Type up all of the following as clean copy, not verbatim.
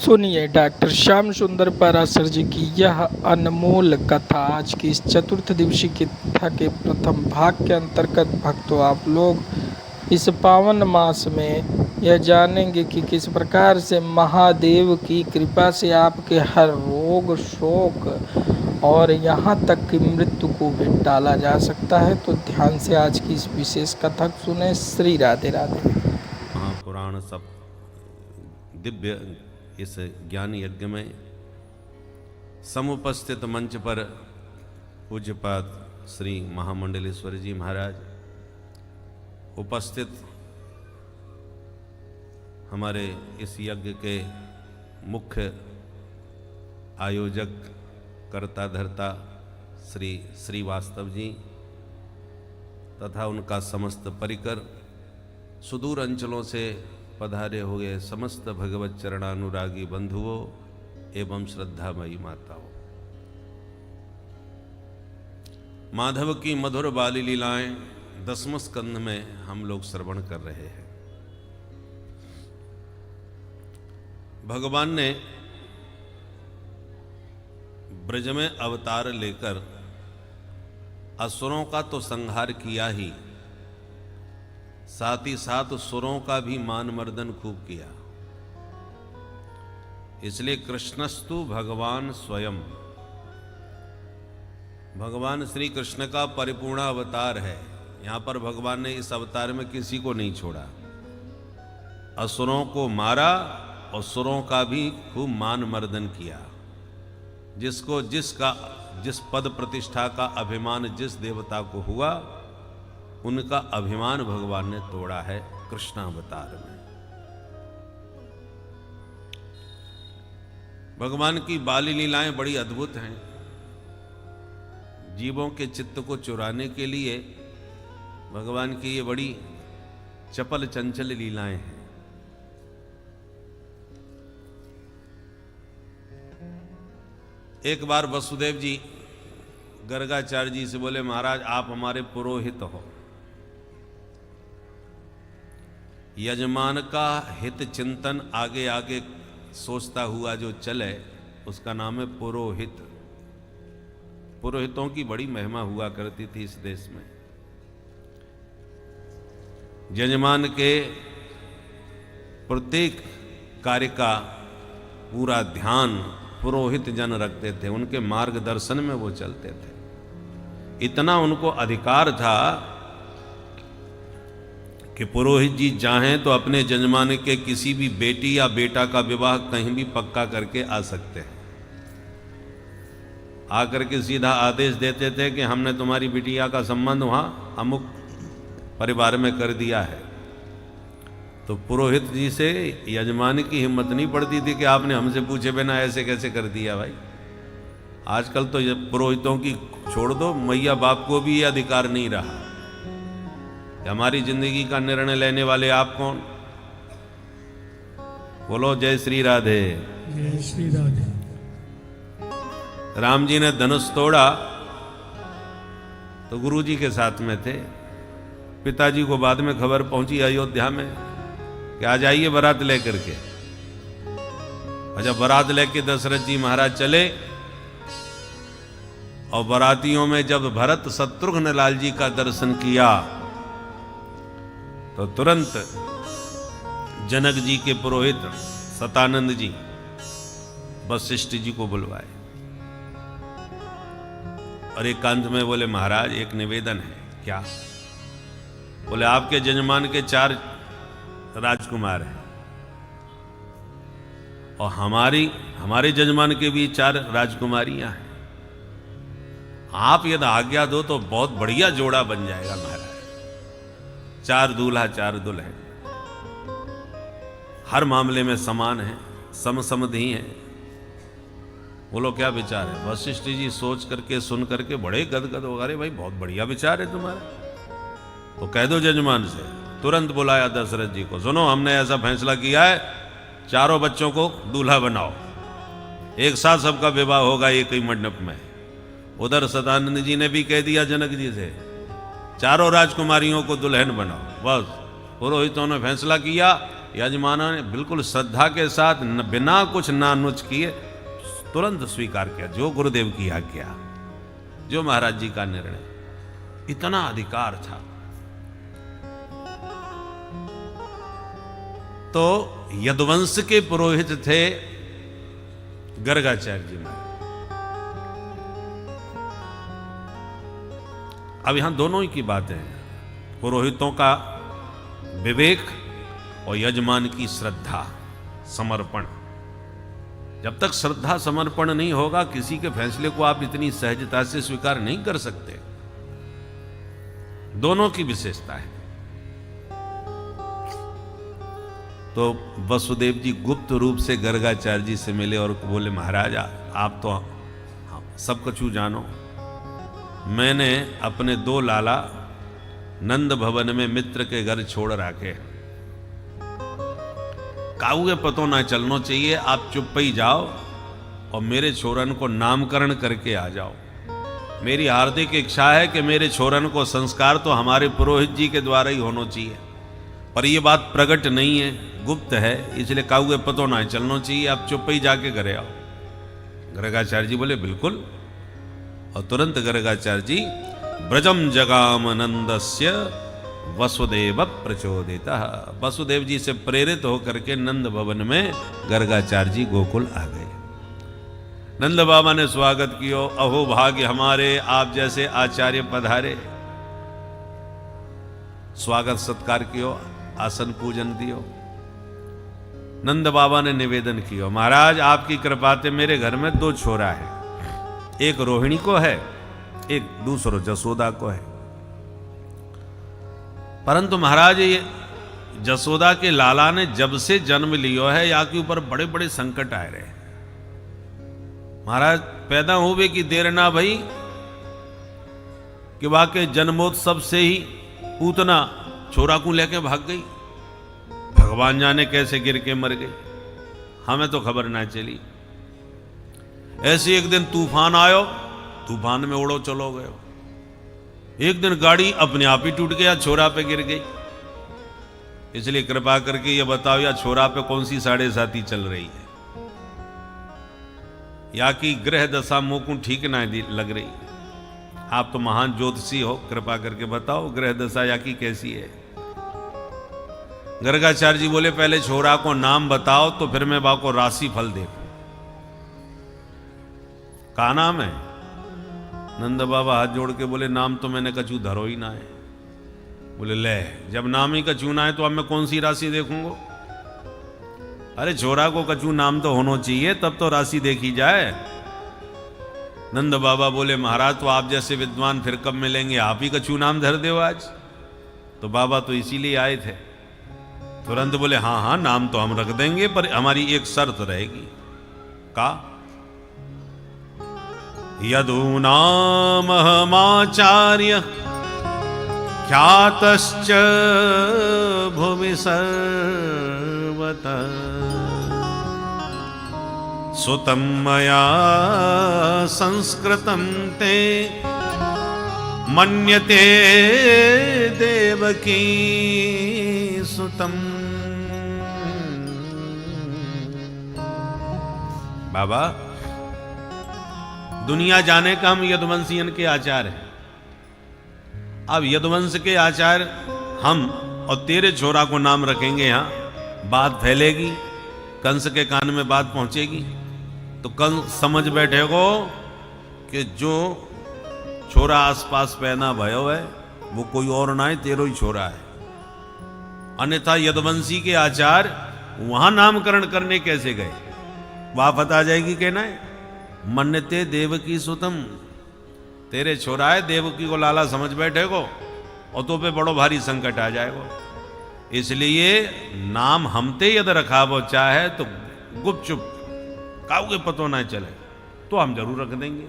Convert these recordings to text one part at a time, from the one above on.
सुनिए डॉक्टर श्याम सुंदर पाराशर जी की यह अनमोल कथा। आज की इस चतुर्थ दिवसीय कथा के प्रथम भाग के अंतर्गत भक्तों, आप लोग इस पावन मास में यह जानेंगे कि किस प्रकार से महादेव की कृपा से आपके हर रोग शोक और यहाँ तक कि मृत्यु को भी टाला जा सकता है। तो ध्यान से आज की इस विशेष कथा सुने। श्री राधे राधे। महापुराण सब दिव्य इस ज्ञान यज्ञ में समुपस्थित मंच पर पूज्यपाद श्री महामंडलेश्वर जी महाराज, उपस्थित हमारे इस यज्ञ के मुख्य आयोजक कर्ता धर्ता श्री श्रीवास्तव जी तथा उनका समस्त परिकर, सुदूर अंचलों से पधारे हुए समस्त भगवत चरणानुरागी बंधुओं एवं श्रद्धामयी माताओं, माधव की मधुर बाली लीलाएं 10वें स्कंध में हम लोग श्रवण कर रहे हैं। भगवान ने ब्रज में अवतार लेकर असुरों का तो संहार किया ही, साथ ही साथ सुरों का भी मान मर्दन खूब किया। इसलिए कृष्णस्तु भगवान स्वयं, भगवान श्री कृष्ण का परिपूर्ण अवतार है। यहां पर भगवान ने इस अवतार में किसी को नहीं छोड़ा, असुरों को मारा और सुरों का भी खूब मान मर्दन किया। जिसको जिस पद प्रतिष्ठा का अभिमान जिस देवता को हुआ, उनका अभिमान भगवान ने तोड़ा है कृष्णावतार में। भगवान की बाली लीलाएं बड़ी अद्भुत हैं। जीवों के चित्त को चुराने के लिए भगवान की ये बड़ी चपल चंचल लीलाएं हैं। एक बार वसुदेव जी गर्गाचार्य जी से बोले, महाराज आप हमारे पुरोहित हो, यजमान का हित चिंतन आगे आगे सोचता हुआ जो चले उसका नाम है पुरोहित। पुरोहितों की बड़ी महिमा हुआ करती थी इस देश में। यजमान के प्रत्येक कार्य का पूरा ध्यान पुरोहित जन रखते थे, उनके मार्गदर्शन में वो चलते थे। इतना उनको अधिकार था कि पुरोहित जी चाहें तो अपने यजमान के किसी भी बेटी या बेटा का विवाह कहीं भी पक्का करके आ सकते हैं। आकर के सीधा आदेश देते थे कि हमने तुम्हारी बिटिया का संबंध वहां अमुक परिवार में कर दिया है। तो पुरोहित जी से यजमान की हिम्मत नहीं पड़ती थी कि आपने हमसे पूछे बिना ऐसे कैसे कर दिया। भाई आजकल तो पुरोहितों की छोड़ दो, मैया बाप को भी ये अधिकार नहीं रहा। हमारी जिंदगी का निर्णय लेने वाले आप कौन? बोलो जय श्री राधे। जय श्री राधे। राम जी ने धनुष तोड़ा तो गुरु जी के साथ में थे। पिताजी को बाद में खबर पहुंची अयोध्या में कि आ जाइए बारात लेकर के। और जब बारात लेके दशरथ जी महाराज चले और बारातियों में जब भरत शत्रुघ्न लाल जी का दर्शन किया तो तुरंत जनक जी के पुरोहित सतानंद जी वशिष्ठ जी को बुलवाए और एकांत में बोले, महाराज एक निवेदन है। क्या? बोले आपके यजमान के 4 राजकुमार हैं और हमारे यजमान के भी 4 राजकुमारियां हैं। आप यदि आज्ञा दो तो बहुत बढ़िया जोड़ा बन जाएगा महाराज। 4 दूल्हा 4 दुल्हन, हर मामले में समान है, समसमधी है। बोलो क्या विचार है? वशिष्ठ जी सोच करके सुन करके बड़े गदगद हो गए। भाई बहुत बढ़िया विचार है तुम्हारा, तो कह दो यजमान से। तुरंत बुलाया दशरथ जी को, सुनो हमने ऐसा फैसला किया है, 4 बच्चों को दूल्हा बनाओ, एक साथ सबका विवाह होगा एक ही मंडप में। उधर सदानंद जी ने भी कह दिया जनक जी से, 4 राजकुमारियों को दुल्हन बनाओ। बस पुरोहितों ने फैसला किया यजमानों ने बिल्कुल श्रद्धा के साथ बिना कुछ नानुच किए तुरंत स्वीकार किया, जो गुरुदेव की आज्ञा, जो महाराज जी का निर्णय। इतना अधिकार था। तो यदुवंश के पुरोहित थे गर्गाचार्य जी महाराज। अब यहां दोनों ही की बातें हैं, पुरोहितों का विवेक और यजमान की श्रद्धा समर्पण। जब तक श्रद्धा समर्पण नहीं होगा, किसी के फैसले को आप इतनी सहजता से स्वीकार नहीं कर सकते। दोनों की विशेषता है। तो वसुदेव जी गुप्त रूप से गर्गाचार्य जी से मिले और बोले, महाराज आप तो सब कुछ जानो, मैंने अपने 2 लाला नंद भवन में मित्र के घर छोड़ रखे, काउगे पतो ना चलना चाहिए, आप चुप ही जाओ और मेरे छोरन को नामकरण करके आ जाओ। मेरी हार्दिक इच्छा है कि मेरे छोरन को संस्कार तो हमारे पुरोहित जी के द्वारा ही होना चाहिए, पर यह बात प्रकट नहीं है, गुप्त है, इसलिए काउगे पतो ना चलना चाहिए, आप चुप ही जाके घरे आओ। गर्गाचार्य जी बोले बिल्कुल, और तुरंत गर्गाचार्य जी ब्रजम जगाम नंदस्य वसुदेव प्रचोदिता, वसुदेव जी से प्रेरित होकर के नंद भवन में गर्गाचार्य जी गोकुल आ गए। नंद बाबा ने स्वागत कियो, अहो भाग्य हमारे, आप जैसे आचार्य पधारे। स्वागत सत्कार कियो, आसन पूजन दियो। नंद बाबा ने निवेदन किया, महाराज आपकी कृपा से मेरे घर में 2 छोरा है, एक रोहिणी को है, एक दूसरो जसोदा को है। परंतु महाराज ये जसोदा के लाला ने जब से जन्म लियो है, या के ऊपर बड़े बड़े संकट आए रहे। महाराज पैदा होवे की देर ना भई कि वाके जन्मोत्सव से ही पूतना छोरा को लेके भाग गई, भगवान जाने कैसे गिर के मर गई, हमें तो खबर ना चली। ऐसे एक दिन तूफान आयो, तूफान में उड़ो चलो गए। एक दिन गाड़ी अपने आप ही टूट गया, छोरा पे गिर गई। इसलिए कृपा करके ये बताओ, या छोरा पे कौन सी 7.5 चल रही है, या कि ग्रह दशा मुंह को ठीक ना लग रही। आप तो महान ज्योतिषी हो, कृपा करके बताओ ग्रह दशा या की कैसी है। गर्गाचार्य जी बोले पहले छोरा को नाम बताओ, तो फिर मैं बा को राशि फल देखूं। का नाम है? नंद बाबा हाथ जोड़ के बोले नाम तो मैंने कछु धरो ही ना है। बोले ले, जब नाम ही कछु ना है तो अब मैं कौन सी राशि देखूंगा? अरे छोरा को कछु नाम तो होना चाहिए, तब तो राशि देखी जाए। नंद बाबा बोले महाराज तो आप जैसे विद्वान फिर कब मिलेंगे, आप ही कछु नाम धर दो आज। तो बाबा तो इसीलिए आए थे। तुरंत बोले हाँ हाँ नाम तो हम रख देंगे, पर हमारी एक शर्त रहेगी। का? यदूनामहमाचार्य ख्यातश्च भुवि सर्वतः सुतं मया संस्कृतं ते मन्यते देवकी सुतम। बाबा दुनिया जाने का हम यदुवंशियन के आचार्य हैं। अब यदुवंश के आचार्य हम और तेरे छोरा को नाम रखेंगे, यहां बात फैलेगी, कंस के कान में बात पहुंचेगी, तो कंस समझ बैठेगो कि जो छोरा आसपास पैदा भयो है वो कोई और ना है, तेरो ही छोरा है। अन्यथा यदुवंशी के आचार्य वहां नामकरण करने कैसे गए, वहां पता जाएगी कहना है मन्यते देवकी सुतम, तेरे छोरा है, देवकी को लाला समझ बैठे को, और तो पे बड़ो भारी संकट आ जाएगा। इसलिए नाम हमते यदि रखा वो चाहे तो गुपचुप काउके पतो ना चले तो हम जरूर रख देंगे।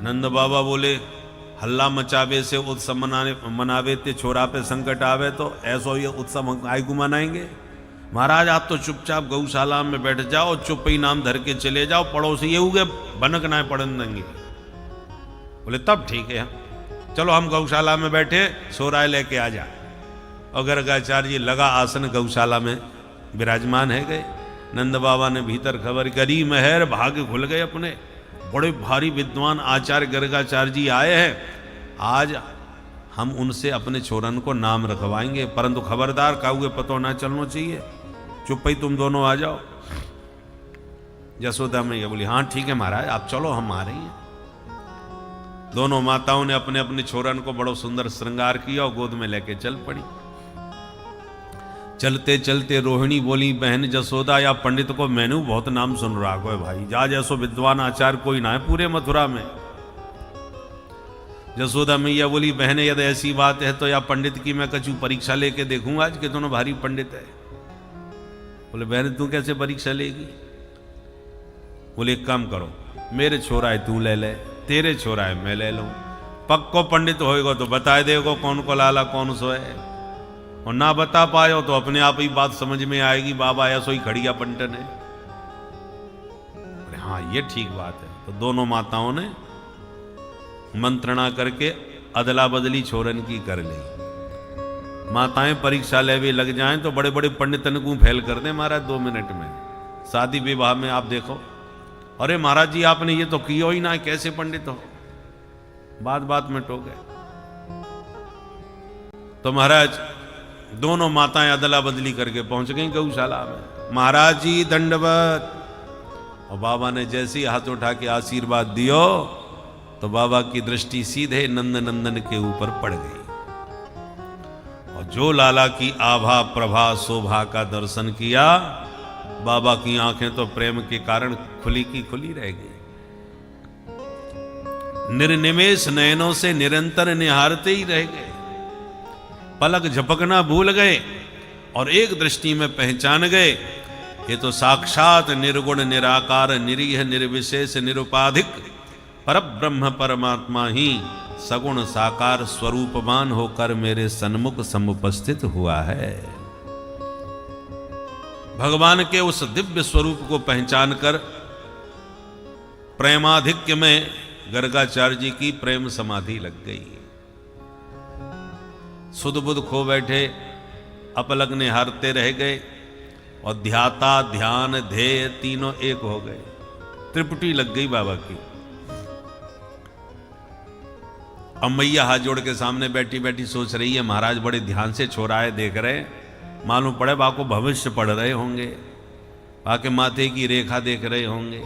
नंद बाबा बोले हल्ला मचावे से उत्सव मनावे ते छोरा पे संकट आवे, तो ऐसो ये उत्सव आयु मनाएंगे। महाराज आप तो चुपचाप गौशाला में बैठ जाओ, चुप ही नाम धर के चले जाओ, पड़ोसी ये हुए भनक ना पड़न देंगे। बोले तब ठीक है, चलो हम गौशाला में बैठे, सोराय लेके आ जा। और गर्गाचार्य जी लगा आसन गौशाला में विराजमान है गए। नंद बाबा ने भीतर खबर करी, मेहर भाग्य खुल गए अपने, बड़े भारी विद्वान आचार्य गर्गाचार्य जी आए हैं, आज हम उनसे अपने छोरन को नाम रखवाएंगे, परंतु खबरदार काहुए पतो ना चलना चाहिए, चुप ही तुम दोनों आ जाओ। यशोदा मैया बोली हाँ ठीक है महाराज, आप चलो हम आ रही हैं। दोनों माताओं ने अपने अपने छोरन को बड़ो सुंदर श्रृंगार किया और गोद में लेके चल पड़ी। चलते चलते रोहिणी बोली, बहन जसोदा या पंडित को मैंने बहुत नाम सुन रहा है भाई, जा जैसो विद्वान आचार्य कोई ना है पूरे मथुरा में। जसोदा मैया बोली, बहन यदि ऐसी बात है तो या पंडित की मैं कछु परीक्षा लेके देखूंगा आज, कि दोनों भारी पंडित है। बोले बहन तू कैसे परीक्षा लेगी? बोले एक काम करो, मेरे छोरा है तू ले ले, तेरे छोरा है मैं ले लूं, पक्को पंडित होएगा तो बता देगा कौन को लाला कौन सो है, और ना बता पायो तो अपने आप ही बात समझ में आएगी, बाबा ऐसो ही खड़िया पंटन है। हाँ ये ठीक बात है। तो दोनों माताओं ने मंत्रणा करके अदला बदली छोरन की कर ली। माताएं परीक्षा लेवे लग जाएं तो बड़े बड़े पंडितन को फेल कर दे महाराज 2 मिनट में। शादी विवाह में आप देखो, अरे महाराज जी आपने ये तो किया ही ना, कैसे पंडित हो, बात बात में टोक गए। तो महाराज दोनों माताएं अदला बदली करके पहुंच गई गौशाला में। महाराज जी दंडवत। और बाबा ने जैसे ही हाथ उठा के आशीर्वाद दियो तो बाबा की दृष्टि सीधे नंद नंदन के ऊपर पड़ गई, और जो लाला की आभा प्रभा शोभा का दर्शन किया, बाबा की आंखें तो प्रेम के कारण खुली की खुली रह गई। निर्निमेष नयनों से निरंतर निहारते ही रह गए, पलक झपकना भूल गए और एक दृष्टि में पहचान गए, ये तो साक्षात निर्गुण निराकार निरीह निर्विशेष निरुपाधिक परब्रह्म परमात्मा ही सगुण साकार स्वरूपवान होकर मेरे सन्मुख समुपस्थित हुआ है। भगवान के उस दिव्य स्वरूप को पहचान कर प्रेमाधिक्य में गर्गाचार्य जी की प्रेम समाधि लग गई। सुध बुध खो बैठे, अपलक निहारते रह गए, और ध्याता ध्यान ध्येय तीनों एक हो गए। त्रिपुटी लग गई बाबा की। अब मैया हाथ जोड़ के सामने बैठी बैठी सोच रही है, महाराज बड़े ध्यान से छोराए देख रहे, मालूम पड़े बा को भविष्य पढ़ रहे होंगे, बा के माथे की रेखा देख रहे होंगे,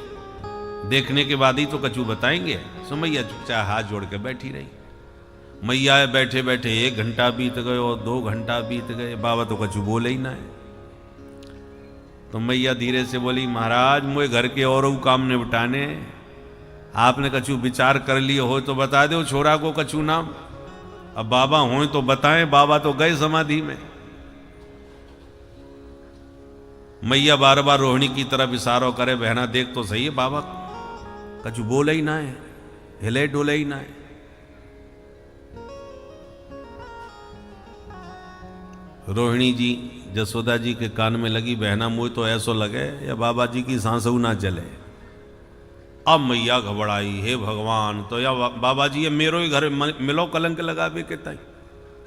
देखने के बाद ही तो कछु बताएंगे। सो मैया चुपचाप हाथ जोड़ के बैठी रही। मैया बैठे बैठे 1 घंटा बीत गए और 2 घंटा बीत गए, बाबा तो कछु बोले ही ना है। तो मैया धीरे से बोली, महाराज मुझे घर के और काम निपटाने, आपने कछु विचार कर लिए हो तो बता दो छोरा को कछु नाम, अब बाबा हो तो बताएं, बाबा तो गए समाधि में। मैया बार बार रोहिणी की तरफ इशारा करे, बहना देख तो सही है, बाबा कछु बोले ही ना है, हिले डोले ही ना है। रोहिणी जी जसोदा जी के कान में लगी, बहना मुझे तो ऐसो लगे या बाबा जी की सांसू ना चले। अब मैया घबराई, हे भगवान, तो या बाबा जी ये मेरो ही घर मिलो कलंक लगावे के ताई,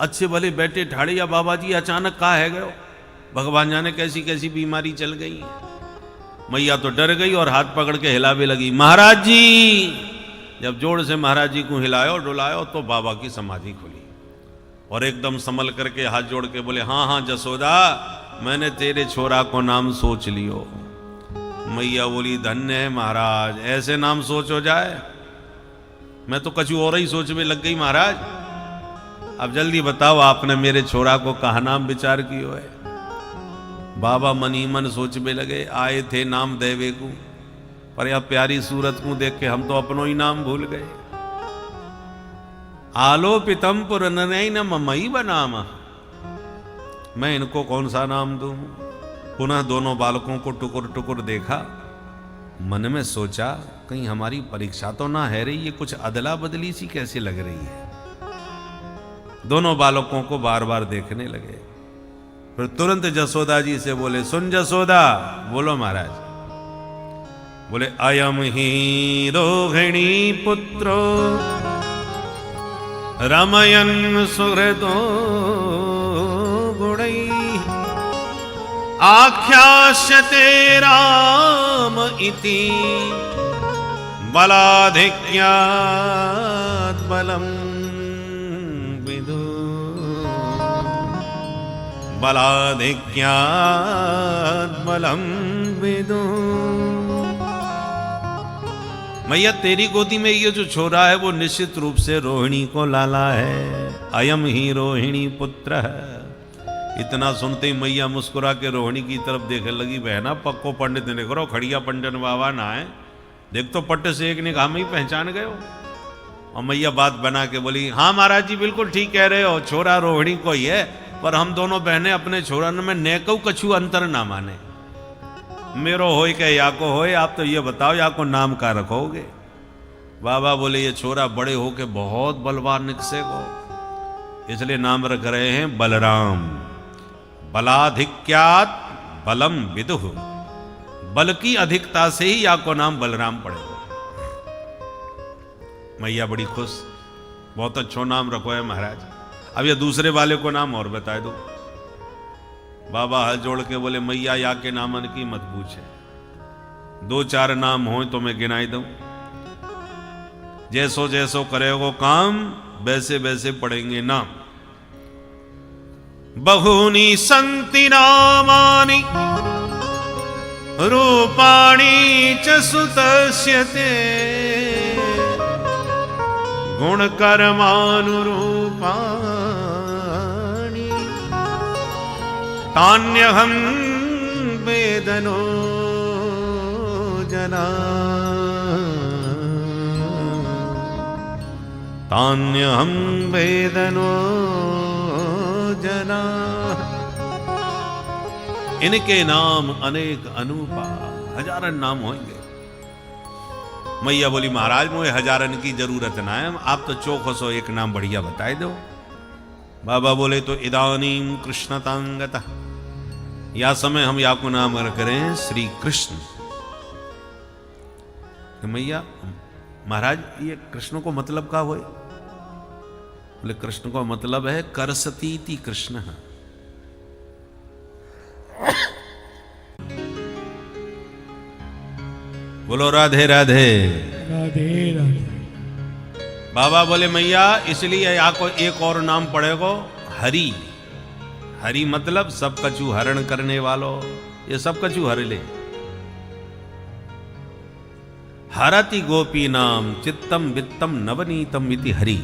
अच्छे भले बैठे ठाड़े, या बाबा जी अचानक का है गयो, भगवान जाने कैसी कैसी बीमारी चल गई है। मैया तो डर गई और हाथ पकड़ के हिलावे लगी, महाराज जी। जब जोर से महाराज जी को हिलायो डुलायो तो बाबा की समाधि खुली, और एकदम संभल करके हाथ जोड़ के बोले, हाँ हाँ जसोदा, मैंने तेरे छोरा को नाम सोच लियो। मैया बोली, धन्य है महाराज, ऐसे नाम सोच हो जाए, मैं तो कछु और ही सोच में लग गई महाराज। अब जल्दी बताओ आपने मेरे छोरा को कहा नाम विचार कियो है। बाबा मनी मन सोच में लगे, आए थे नाम देवे को, पर यह प्यारी सूरत को देख के हम तो अपनों ही नाम भूल गए। आलोपितम पुरनई न ममई बनाम, मैं इनको कौन सा नाम दूं। पुनः दोनों बालकों को टुकुर टुकुर देखा, मन में सोचा कहीं हमारी परीक्षा तो ना है रही, ये कुछ अदला बदली सी कैसे लग रही है। दोनों बालकों को बार बार देखने लगे, फिर तुरंत जसोदा जी से बोले, सुन जसोदा। बोलो महाराज। बोले, अयम ही रोहिणी पुत्रो रमयन सुहृदो आख्यास्यते राम इति बलाधिक्यात् बलम विदु बलाधिक्यात् बलम विदु। मैया तेरी गोदी में ये जो छोरा है वो निश्चित रूप से रोहिणी को लाला है। अयम ही रोहिणी पुत्र है। इतना सुनते ही मैया मुस्कुरा के रोहिणी की तरफ देखने लगी। बहना पक्को पंडित ने करो खड़िया पंडन बाबा ना है। देख तो पट्टे से एक ने कहा मैं ही पहचान गए हो। और मैया बात बना के बोली हाँ महाराज जी बिल्कुल ठीक कह रहे हो, छोरा रोहिणी को ही है, पर हम दोनों बहनें अपने छोरन में नेकऊ कछु अंतर ना माने। मेरो होय के या को होय, आप तो ये बताओ या को नाम का रखोगे। बाबा बोले ये छोरा बड़े हो के बहुत बलवान निकसेगो, इसलिए नाम रख रहे हैं बलराम। बलाधिक्यात बलम विदुः, बल की अधिकता से ही या को नाम बलराम पड़ेगा। मैया बड़ी खुश, बहुत अच्छा नाम रखो है महाराज। अब ये दूसरे वाले को नाम और बता दो। बाबा हाथ जोड़ के बोले मैया या के नामन की मत पूछे, 2-4 नाम हो तो मैं गिनाई दूं। जैसो जैसो करेगो काम वैसे वैसे पड़ेंगे नाम। बहुनी संति नामानि रूपाणि च सुतस्य ते गुणकर्मानुरूपाणि तान्यहं वेदनो जना तान्यहं वेदनो जना। इनके नाम अनेक अनूपा, हजारन नाम होंगे। मैया बोली महाराज मुझे हजारन की जरूरत ना है, आप तो चौखो सो एक नाम बढ़िया बताए दो। बाबा बोले तो इदानीम कृष्णतांगता, या समय हम या को नाम करें श्री कृष्ण। मैया महाराज ये कृष्ण को मतलब क्या हुए? बोले कृष्ण का मतलब है करसतीति कृष्ण। बोलो राधे राधे राधे राधे। बाबा बोले मैया इसलिए आपको एक और नाम पड़ेगा हरि। हरि मतलब सब कछु हरण करने वालों, ये सब कछु हर ले। हरति गोपी नाम चित्तम वित्तम नवनीतम इति हरि।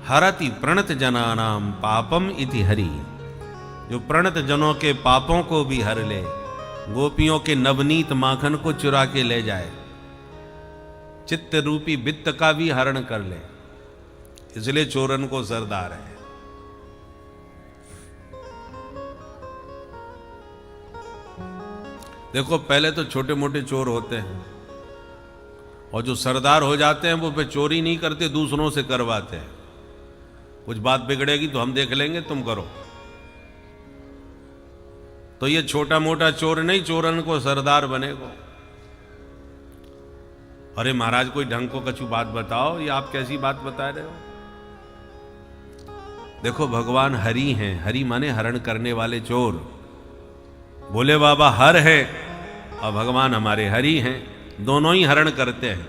हरति प्रणत जना नाम पापम इति हरि। जो प्रणत जनों के पापों को भी हर ले, गोपियों के नवनीत माखन को चुरा के ले जाए, चित्त रूपी वित्त का भी हरण कर ले, इसलिए चोरन को सरदार है। देखो पहले तो छोटे मोटे चोर होते हैं और जो सरदार हो जाते हैं वो पे चोरी नहीं करते, दूसरों से करवाते हैं। कुछ बात बिगड़ेगी तो हम देख लेंगे, तुम करो। तो ये छोटा मोटा चोर नहीं, चोरन को सरदार बनेगा। अरे महाराज कोई ढंग को कछु बात बताओ, ये आप कैसी बात बता रहे हो? देखो भगवान हरि हैं, हरि माने हरण करने वाले चोर। बोले बाबा हर है और भगवान हमारे हरि हैं, दोनों ही हरण करते हैं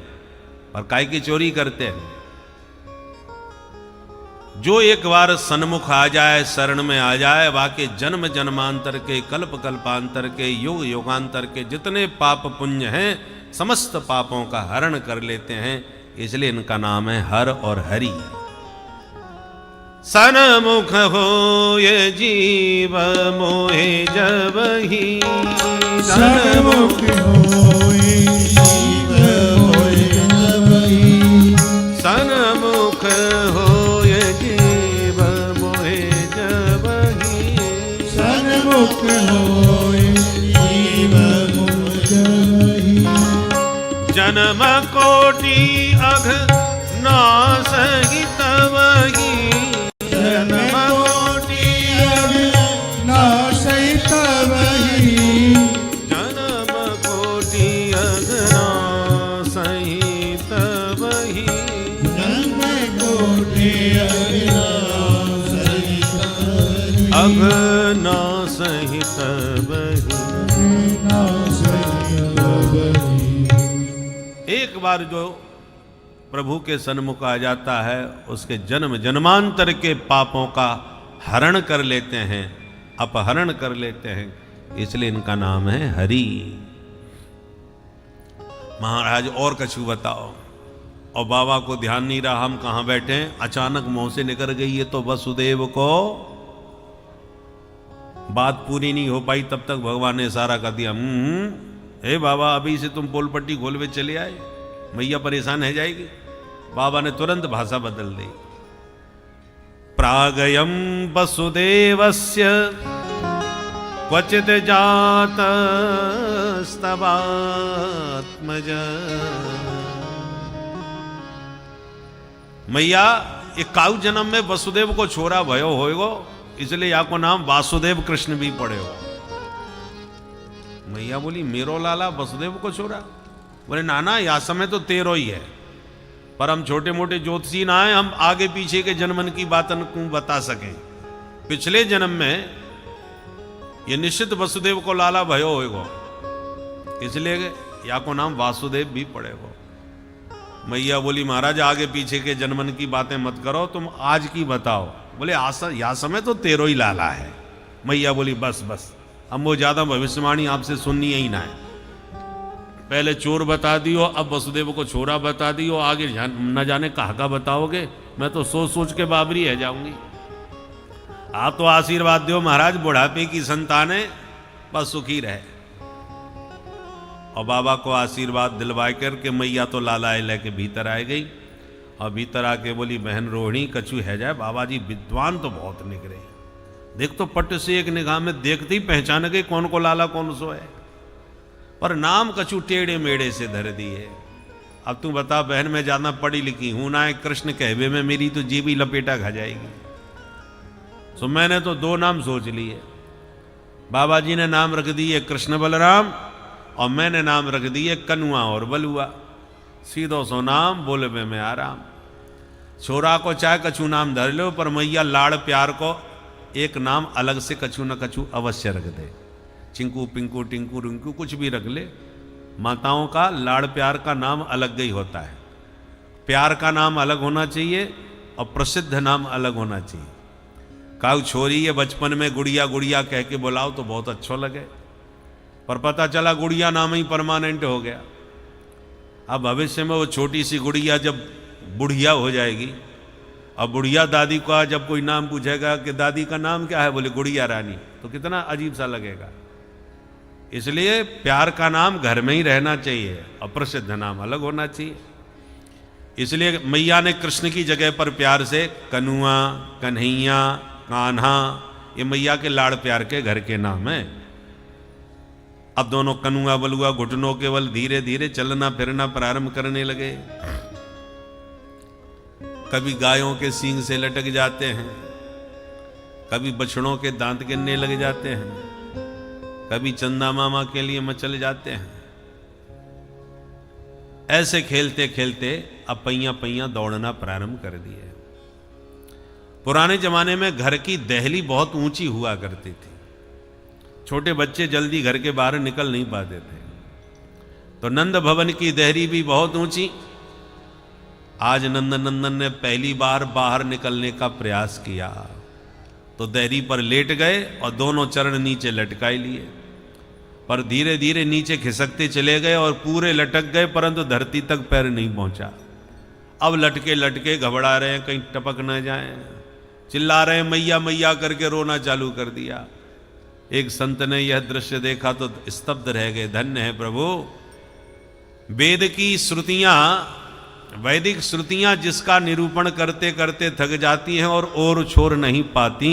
और काय की चोरी करते हैं। जो एक बार सन्मुख आ जाए, शरण में आ जाए, वाके जन्म जन्मांतर के, कल्प कल्पांतर के, युग युगांतर के जितने पाप पुण्य हैं समस्त पापों का हरण कर लेते हैं, इसलिए इनका नाम है हर और हरि। सन्मुख हो ये जीव मोहे जब ही, सन्मुख हो ये जीव मोहे जब ही, सन्मुख हो ये जीव मोहे जब ही, सन्मुख हो ये जीव मोहे जब ही। जन्म कोटि अघ नास ही तब ही, जन्म कोटि अघ नास ही तब ही, जन्म कोटि अघ नास ही तब ही, जन्म कोटि अघ नास ही तब ही, अघ नास ही एक बार जो प्रभु के सन्मुख आ जाता है उसके जन्म जन्मांतर के पापों का हरण कर लेते हैं, अपहरण कर लेते हैं, इसलिए इनका नाम है हरि। महाराज और कछु बताओ। और बाबा को ध्यान नहीं रहा हम कहां बैठे हैं, अचानक मुंह से निकल गई है तो वसुदेव को बात पूरी नहीं हो पाई, तब तक भगवान ने इशारा कर दिया, हे बाबा अभी से तुम पोल पट्टी खोलवे चले आए, मैया परेशान है जाएगी। बाबा ने तुरंत भाषा बदल दी। प्रागयम वसुदेवस्य क्वचित जात स्तवात्मज। मैया एक काउ जन्म में वसुदेव को छोरा भयो होएगो, इसलिए या को नाम वासुदेव कृष्ण भी पड़े हो। मैया बोली मेरो लाला वसुदेव को छोरा? बोले नाना या समय तो तेरो ही है, पर हम छोटे मोटे ज्योतिषी ना है, हम आगे पीछे के जन्मन की बातन को बता सकें। पिछले जन्म में ये निश्चित वसुदेव को लाला भयो होएगो, इसलिए या को नाम वासुदेव भी पड़ेगो। मैया बोली महाराज आगे पीछे के जन्मन की बातें मत करो, तुम आज की बताओ। बोले या समय तो तेरो ही लाला है। मैया बोली बस बस, हम वो ज्यादा भविष्यवाणी आपसे सुननी ही ना है। पहले चोर बता दियो, अब वसुदेव को छोरा बता दियो, आगे न जाने कहा का बताओगे, मैं तो सोच सोच के बाबरी रह जाऊंगी। आप तो आशीर्वाद दो महाराज, बुढ़ापे की संतानें बस सुखी रहे। और बाबा को आशीर्वाद दिलवाए करके मैया तो लाला लेके भीतर आ गई, और भीतर आके बोली बहन रोहिणी कछु है जाए, बाबा जी विद्वान तो बहुत निकले, देख तो पट से एक निगाह में देखते ही पहचान गए कौन को लाला कौन सो है, पर नाम कछु टेढ़े मेढ़े से धर दिए। अब तू बता बहन, मैं ज्यादा पढ़ी लिखी हूं ना, कृष्ण कहवे में मेरी तो जीभ ही लपेटा खा जाएगी। तो मैंने तो दो नाम सोच लिए, बाबा जी ने नाम रख दिए कृष्ण बलराम, और मैंने नाम रख दिए कनुआ और बलुआ। सीधो सो नाम बोलबे में आराम। छोरा को चाहे कछु नाम धर लो, पर मैया लाड़ प्यार को एक नाम अलग से कछु न कछु अवश्य रख दे। चिंकू पिंकू टिंकू रिंकू कुछ भी रख ले, माताओं का लाड़ प्यार का नाम अलग ही होता है। प्यार का नाम अलग होना चाहिए और प्रसिद्ध नाम अलग होना चाहिए। काऊ छोरी ये बचपन में गुड़िया गुड़िया कह के बुलाओ तो बहुत अच्छा लगे, पर पता चला गुड़िया नाम ही परमानेंट हो गया। अब भविष्य में वो छोटी सी गुड़िया जब बुढ़िया हो जाएगी, और बुढ़िया दादी का जब कोई नाम पूछेगा कि दादी का नाम क्या है, बोले गुड़िया रानी, तो कितना अजीब सा लगेगा। इसलिए प्यार का नाम घर में ही रहना चाहिए और प्रसिद्ध नाम अलग होना चाहिए। इसलिए मैया ने कृष्ण की जगह पर प्यार से कनुआ, कन्हैया, कान्हा, ये मैया के लाड़ प्यार के घर के नाम है। अब दोनों कनुआ बलुआ घुटनों के बल धीरे धीरे चलना फिरना प्रारंभ करने लगे। कभी गायों के सींग से लटक जाते हैं, कभी बछड़ों के दांत गिनने लग जाते हैं, कभी चंदा मामा के लिए मचल जाते हैं। ऐसे खेलते खेलते अब पैया पैया दौड़ना प्रारंभ कर दिए। पुराने जमाने में घर की दहली बहुत ऊंची हुआ करती थी, छोटे बच्चे जल्दी घर के बाहर निकल नहीं पाते थे, तो नंद भवन की दहली भी बहुत ऊंची। आज नंद नंदन ने पहली बार बाहर निकलने का प्रयास किया, तो दहली पर लेट गए और दोनों चरण नीचे लटकाए लिए, पर धीरे धीरे नीचे खिसकते चले गए और पूरे लटक गए, परंतु धरती तक पैर नहीं पहुंचा। अब लटके लटके घबरा रहे हैं कहीं टपक न जाए, चिल्ला रहे हैं मैया मैया करके रोना चालू कर दिया। एक संत ने यह दृश्य देखा तो स्तब्ध रह गए। धन्य है प्रभु, वेद की श्रुतियां, वैदिक श्रुतियां जिसका निरूपण करते करते थक जाती हैं और छोर नहीं पाती,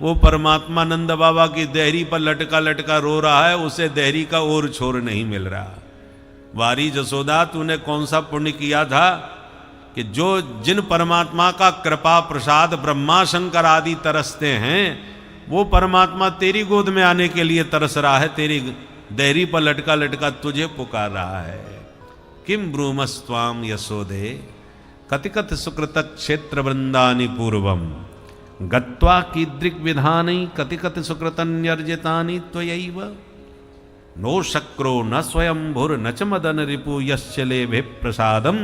वो परमात्मा नंद बाबा की देहरी पर लटका लटका रो रहा है, उसे देहरी का और छोर नहीं मिल रहा। वारी जसोदा, तूने कौन सा पुण्य किया था कि जो जिन परमात्मा का कृपा प्रसाद ब्रह्मा शंकर आदि तरसते हैं, वो परमात्मा तेरी गोद में आने के लिए तरस रहा है, तेरी देहरी पर लटका लटका तुझे पुकार रहा है। किम ब्रूमस्वाम यशोदे कतिकत सुकृत क्षेत्र वृंदानि पूर्वम गत्वा कीदृक् विधानि कतिकत सुकृतन्यर्जितानि त्वयैव। नो शक्रो न स्वयंभुर न च मदन रिपु यश्चले भे प्रसादम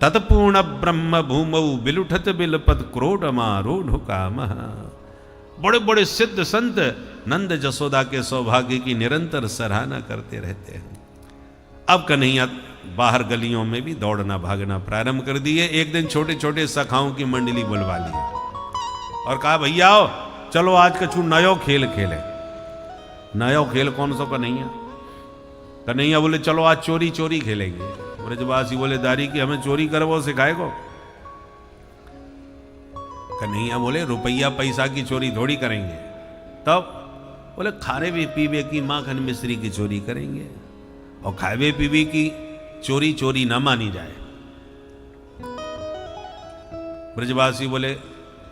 तत्पूर्ण ब्रह्म भूमौ बिलुठत बिलपत क्रोडमारूढ़ कामः। बड़े बड़े सिद्ध संत नंद जसोदा के सौभाग्य की निरंतर सराहना करते रहते हैं। अब कन्हैया बाहर गलियों में भी दौड़ना भागना प्रारंभ कर दिए। एक दिन छोटे छोटे सखाओं की मंडली बुलवा ली और कहा भैया आओ चलो आज कछु नयो खेल खेले। नयो खेल कौन सा? कन्हैया कन्हैया बोले चलो आज चोरी चोरी खेलेंगे। ब्रजवासी बोले दारी की हमें चोरी कर वो सिखाएगो? कन्हैया बोले रुपया पैसा की चोरी थोड़ी करेंगे। तब बोले खाने भी पीवे की माखन मिश्री की चोरी करेंगे और खावे पीवे की चोरी चोरी ना मानी जाए। ब्रजवासी बोले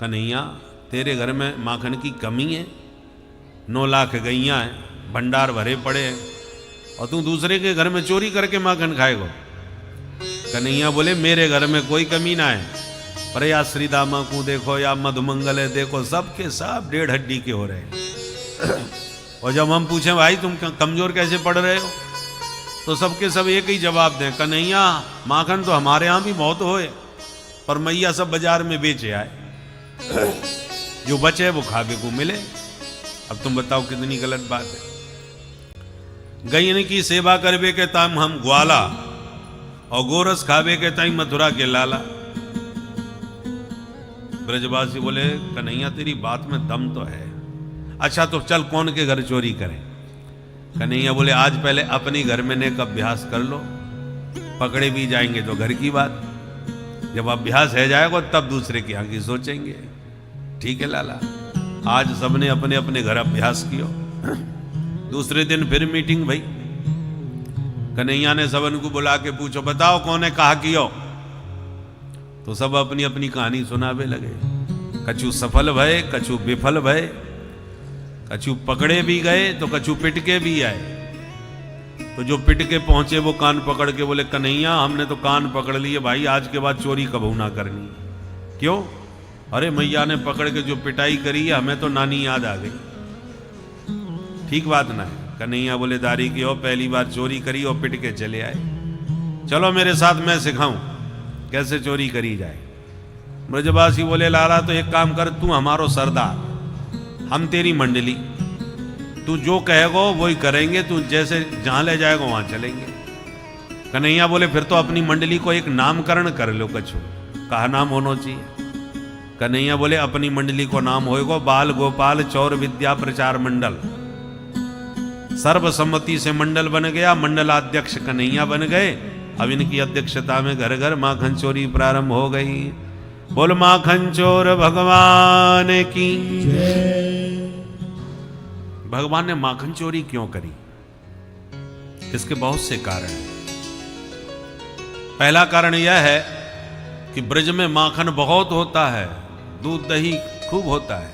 कन्हैया तेरे घर में माखन की कमी है, 9 लाख गैया हैं, भंडार भरे पड़े हैं और तू दूसरे के घर में चोरी करके माखन खाएगा। कन्हैया बोले मेरे घर में कोई कमी ना है, पर या श्री दामा को देखो या मधुमंगल है देखो, सबके सब 1.5 हड्डी के हो रहे हैं। और जब हम पूछें भाई तुम कमजोर कैसे पड़ रहे हो, तो सबके सब एक ही जवाब दें, कन्हैया माखन तो हमारे यहाँ भी बहुत होए पर मैया सब बाजार में बेचे आए, जो बचे वो खावे को मिले। अब तुम बताओ कितनी गलत बात है। गैयन की सेवा करवे के टाइम हम ग्वाला और गोरस खावे के टाइम मथुरा के लाला। ब्रजवासी बोले कन्हैया तेरी बात में दम तो है, अच्छा तो चल कौन के घर चोरी करें। कन्हैया बोले आज पहले अपने घर में नेक अभ्यास कर लो, पकड़े भी जाएंगे तो घर की बात, जब अभ्यास है जाएगा तब दूसरे की आगे सोचेंगे। ठीक है लाला। आज सबने अपने अपने घर अभ्यास किया। दूसरे दिन फिर मीटिंग भई। कन्हैया ने सबन को बुला के पूछो बताओ कौन है कहा कियो, तो सब अपनी अपनी कहानी सुनावे लगे। कछु सफल भय कछु विफल भय, कछु पकड़े भी गए तो कछु पिटके भी आए। तो जो पिट के पहुंचे वो कान पकड़ के बोले कन्हैया हमने तो कान पकड़ लिए भाई, आज के बाद चोरी कबू ना करनी। क्यों? अरे मैया ने पकड़ के जो पिटाई करी है हमें तो नानी याद आ गई। ठीक बात ना है। कन्हैया बोले दारी की हो पहली बार चोरी करी और पिट के चले आए, चलो मेरे साथ मैं सिखाऊं कैसे चोरी करी जाए। ब्रजवासी बोले लाला तो एक काम कर, तू हमारो सरदार, हम तेरी मंडली, तू जो कहेगो वही करेंगे, तू जैसे जहां ले जाएगा वहां चलेंगे। कन्हैया बोले फिर तो अपनी मंडली को एक नामकरण कर लो, कछु कहा नाम होना चाहिए। कन्हैया बोले अपनी मंडली को नाम होएगा बाल गोपाल चौर विद्या प्रचार मंडल। सर्वसम्मति से मंडल बन गया, मंडलाध्यक्ष कन्हैया बन गए। अब इनकी अध्यक्षता में घर घर माखन चोरी प्रारंभ हो गई। बोल माखन चोर भगवान की। भगवान ने माखन चोरी क्यों करी? इसके बहुत से कारण हैं। पहला कारण यह है कि ब्रज में माखन बहुत होता है, दूध दही खूब होता है,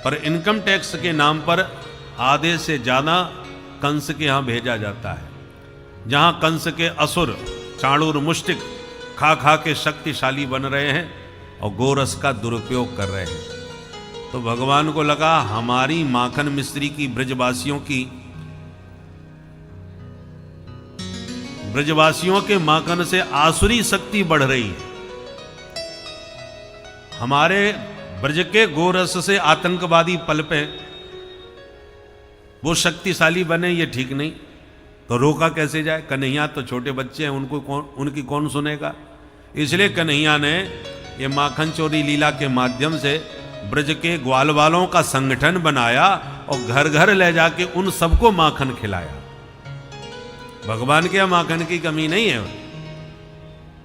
पर इनकम टैक्स के नाम पर आधे से ज्यादा कंस के यहां भेजा जाता है। जहां कंस के असुर चाणूर मुष्टिक खा खा के शक्तिशाली बन रहे हैं और गोरस का दुरुपयोग कर रहे हैं, तो भगवान को लगा हमारी माखन मिश्री की ब्रजवासियों के माखन से आसुरी शक्ति बढ़ रही है, हमारे ब्रज के गोरस से आतंकवादी पलपे, वो शक्तिशाली बने, ये ठीक नहीं। तो रोका कैसे जाए? कन्हैया तो छोटे बच्चे हैं, उनकी कौन सुनेगा? इसलिए कन्हैया ने ये माखन चोरी लीला के माध्यम से ब्रज के ग्वाल वालों का संगठन बनाया और घर घर ले जाके उन सबको माखन खिलाया। भगवान के यहाँ माखन की कमी नहीं है,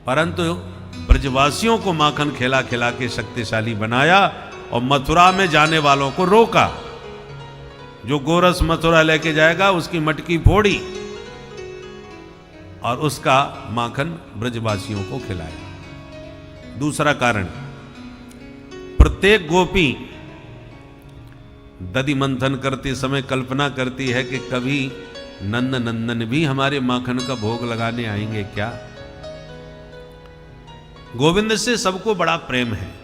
परंतु ब्रजवासियों को माखन खिला खिला के शक्तिशाली बनाया और मथुरा में जाने वालों को रोका। जो गोरस मथुरा लेके जाएगा उसकी मटकी फोड़ी और उसका माखन ब्रजवासियों को खिलाया। दूसरा कारण, प्रत्येक गोपी दधि मंथन करते समय कल्पना करती है कि कभी नंद नंदन भी हमारे माखन का भोग लगाने आएंगे क्या। गोविंद से सबको बड़ा प्रेम है।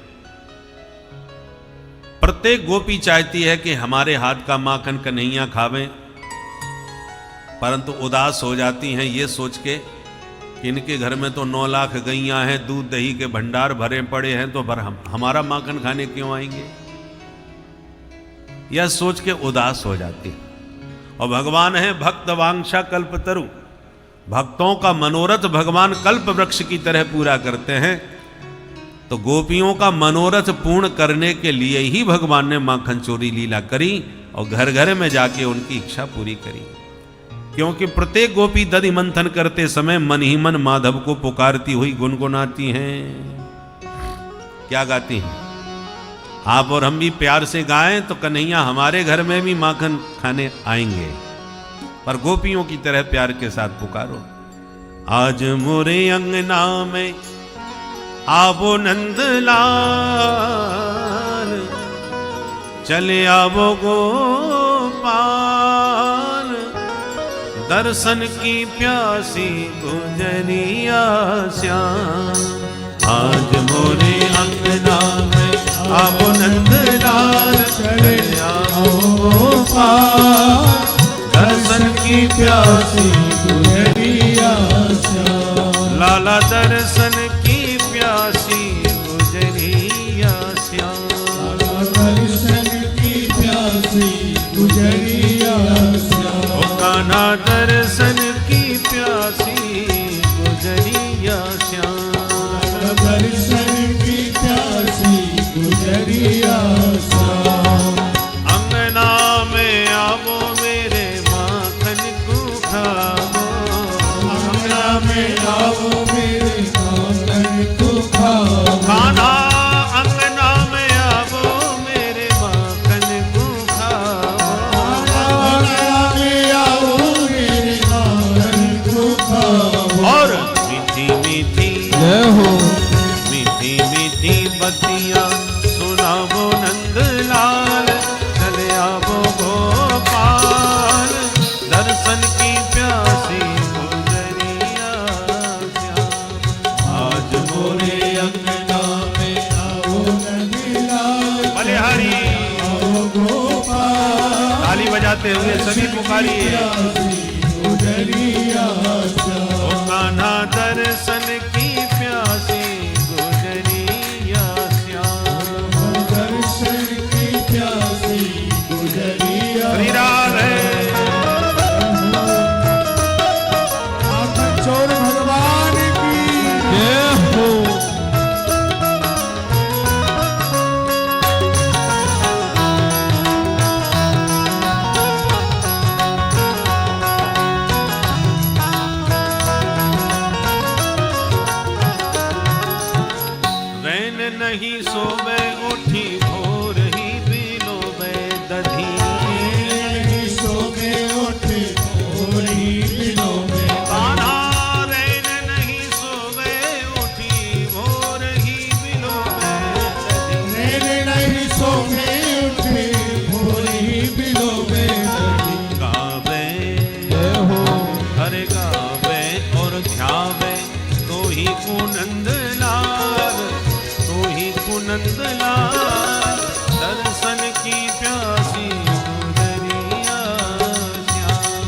प्रत्येक गोपी चाहती है कि हमारे हाथ का माखन कन्हैया खावें परंतु उदास हो जाती हैं ये सोच के कि इनके घर में तो 9 लाख गैयां हैं, दूध दही के भंडार भरे पड़े हैं, तो हमारा माखन खाने क्यों आएंगे, यह सोच के उदास हो जाती है। और भगवान है भक्त वांछा कल्पतरु, भक्तों का मनोरथ भगवान कल्प वृक्ष की तरह पूरा करते हैं। तो गोपियों का मनोरथ पूर्ण करने के लिए ही भगवान ने माखन चोरी लीला करी और घर घर में जाके उनकी इच्छा पूरी करी। क्योंकि प्रत्येक गोपी दधि मंथन करते समय मन ही मन माधव को पुकारती हुई गुनगुनाती हैं। क्या गाती हैं? आप और हम भी प्यार से गाएं तो कन्हैया हमारे घर में भी माखन खाने आएंगे, पर गोपियों की तरह प्यार के साथ पुकारो। आज मोरे अंगना में आवो नंदलाल, चले आवो गोपाल, दर्शन की प्यासी गुजरिया श्याम। आज मोरे अंगना में आवो नंदलाल, चले आवो गोपाल, दर्शन की प्यासी गुजरिया श्याम। लाला दर्शन की प्यासी गुजरिया श्याम, दर्शन की प्यासी गुजरिया श्याम। ओ कान्हा दर्शन की प्यासी गुजरिया श्याम, दर्शन की प्यासी गुजरिया श्याम। अंगना में आवो मेरे माखन को खाओ, अंगना में आओ मेरे माखन को खाओ। कान्हा अंगना में आवो मेरे माखन को खाओ। अंगना में आओ मेरे माखन को खाओ। और मीठी मीठी जय हो मीठी मीठी बत्तियां सुनावो नंदलाल, चले आवो गोपाल, दर्शन की प्यासी गुजरिया श्याम। आज मोरे अंगना में आओ नंदलाल, भले हरी आओ गोपाल, ताली बजाते हुए सभी पुकारिए। गुजरिया श्याम। ओ कान्हा दर्शन की प्यासी गुजरिया श्याम। दर्शन की प्यासी गुजरिया। श्री राधे। माखन चोर भगवान की जय हो। रैन नहीं सोवे उठी भोर ही बिलोवे दधी। नहीं सोवे उठे भोरी दिनों में। कान्हा रैन नहीं सोवे उठी भोर ही बिलोवे दधी। मेरे नहीं सोवे उठे भोरी दिनों में। गावे जय हो हरे गावे और ध्यावे तो ही कुनंदलाल, तो ही कुनंदलाल, दर्शन की प्यासी गुजरिया श्याम।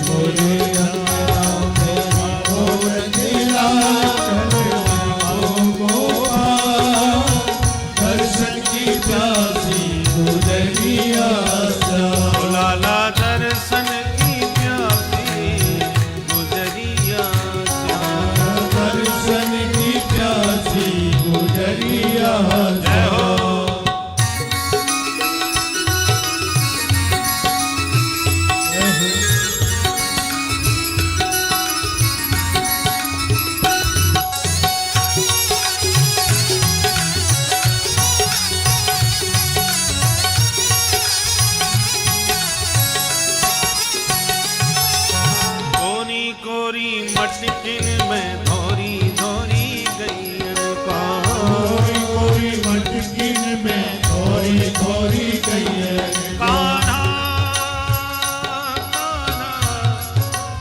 मोरे अंगना में आओ नंदलाल, आओ गोपाल, दर्शन की प्यासी गुजरिया श्याम। ओ लाला दर्शन की प्यासी गुजरिया श्याम। दर्शन की प्यासी गुजरिया जय हो। कोरी कोरी मटकिन में धोरी धोरी गैयन का। कोई कोई मटकिन में थोड़ी थोड़ी गई है। कान्हा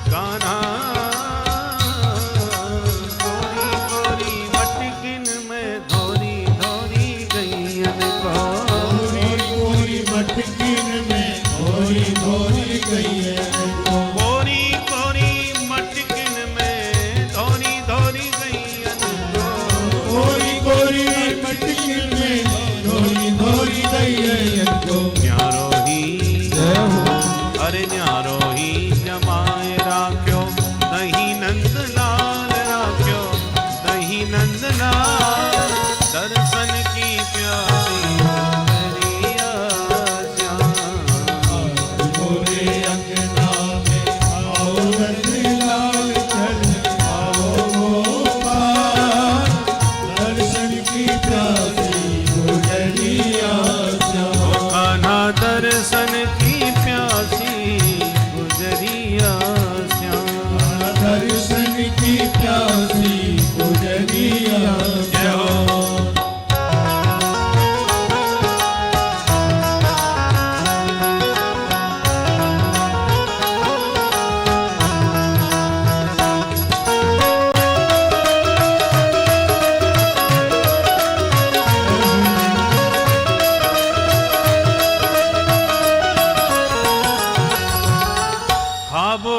कान्हा कोरी कोरी मटकिन में धोरी धोरी गैयन का। कोई कोई मटकिन में थोड़ी थोड़ी गई है।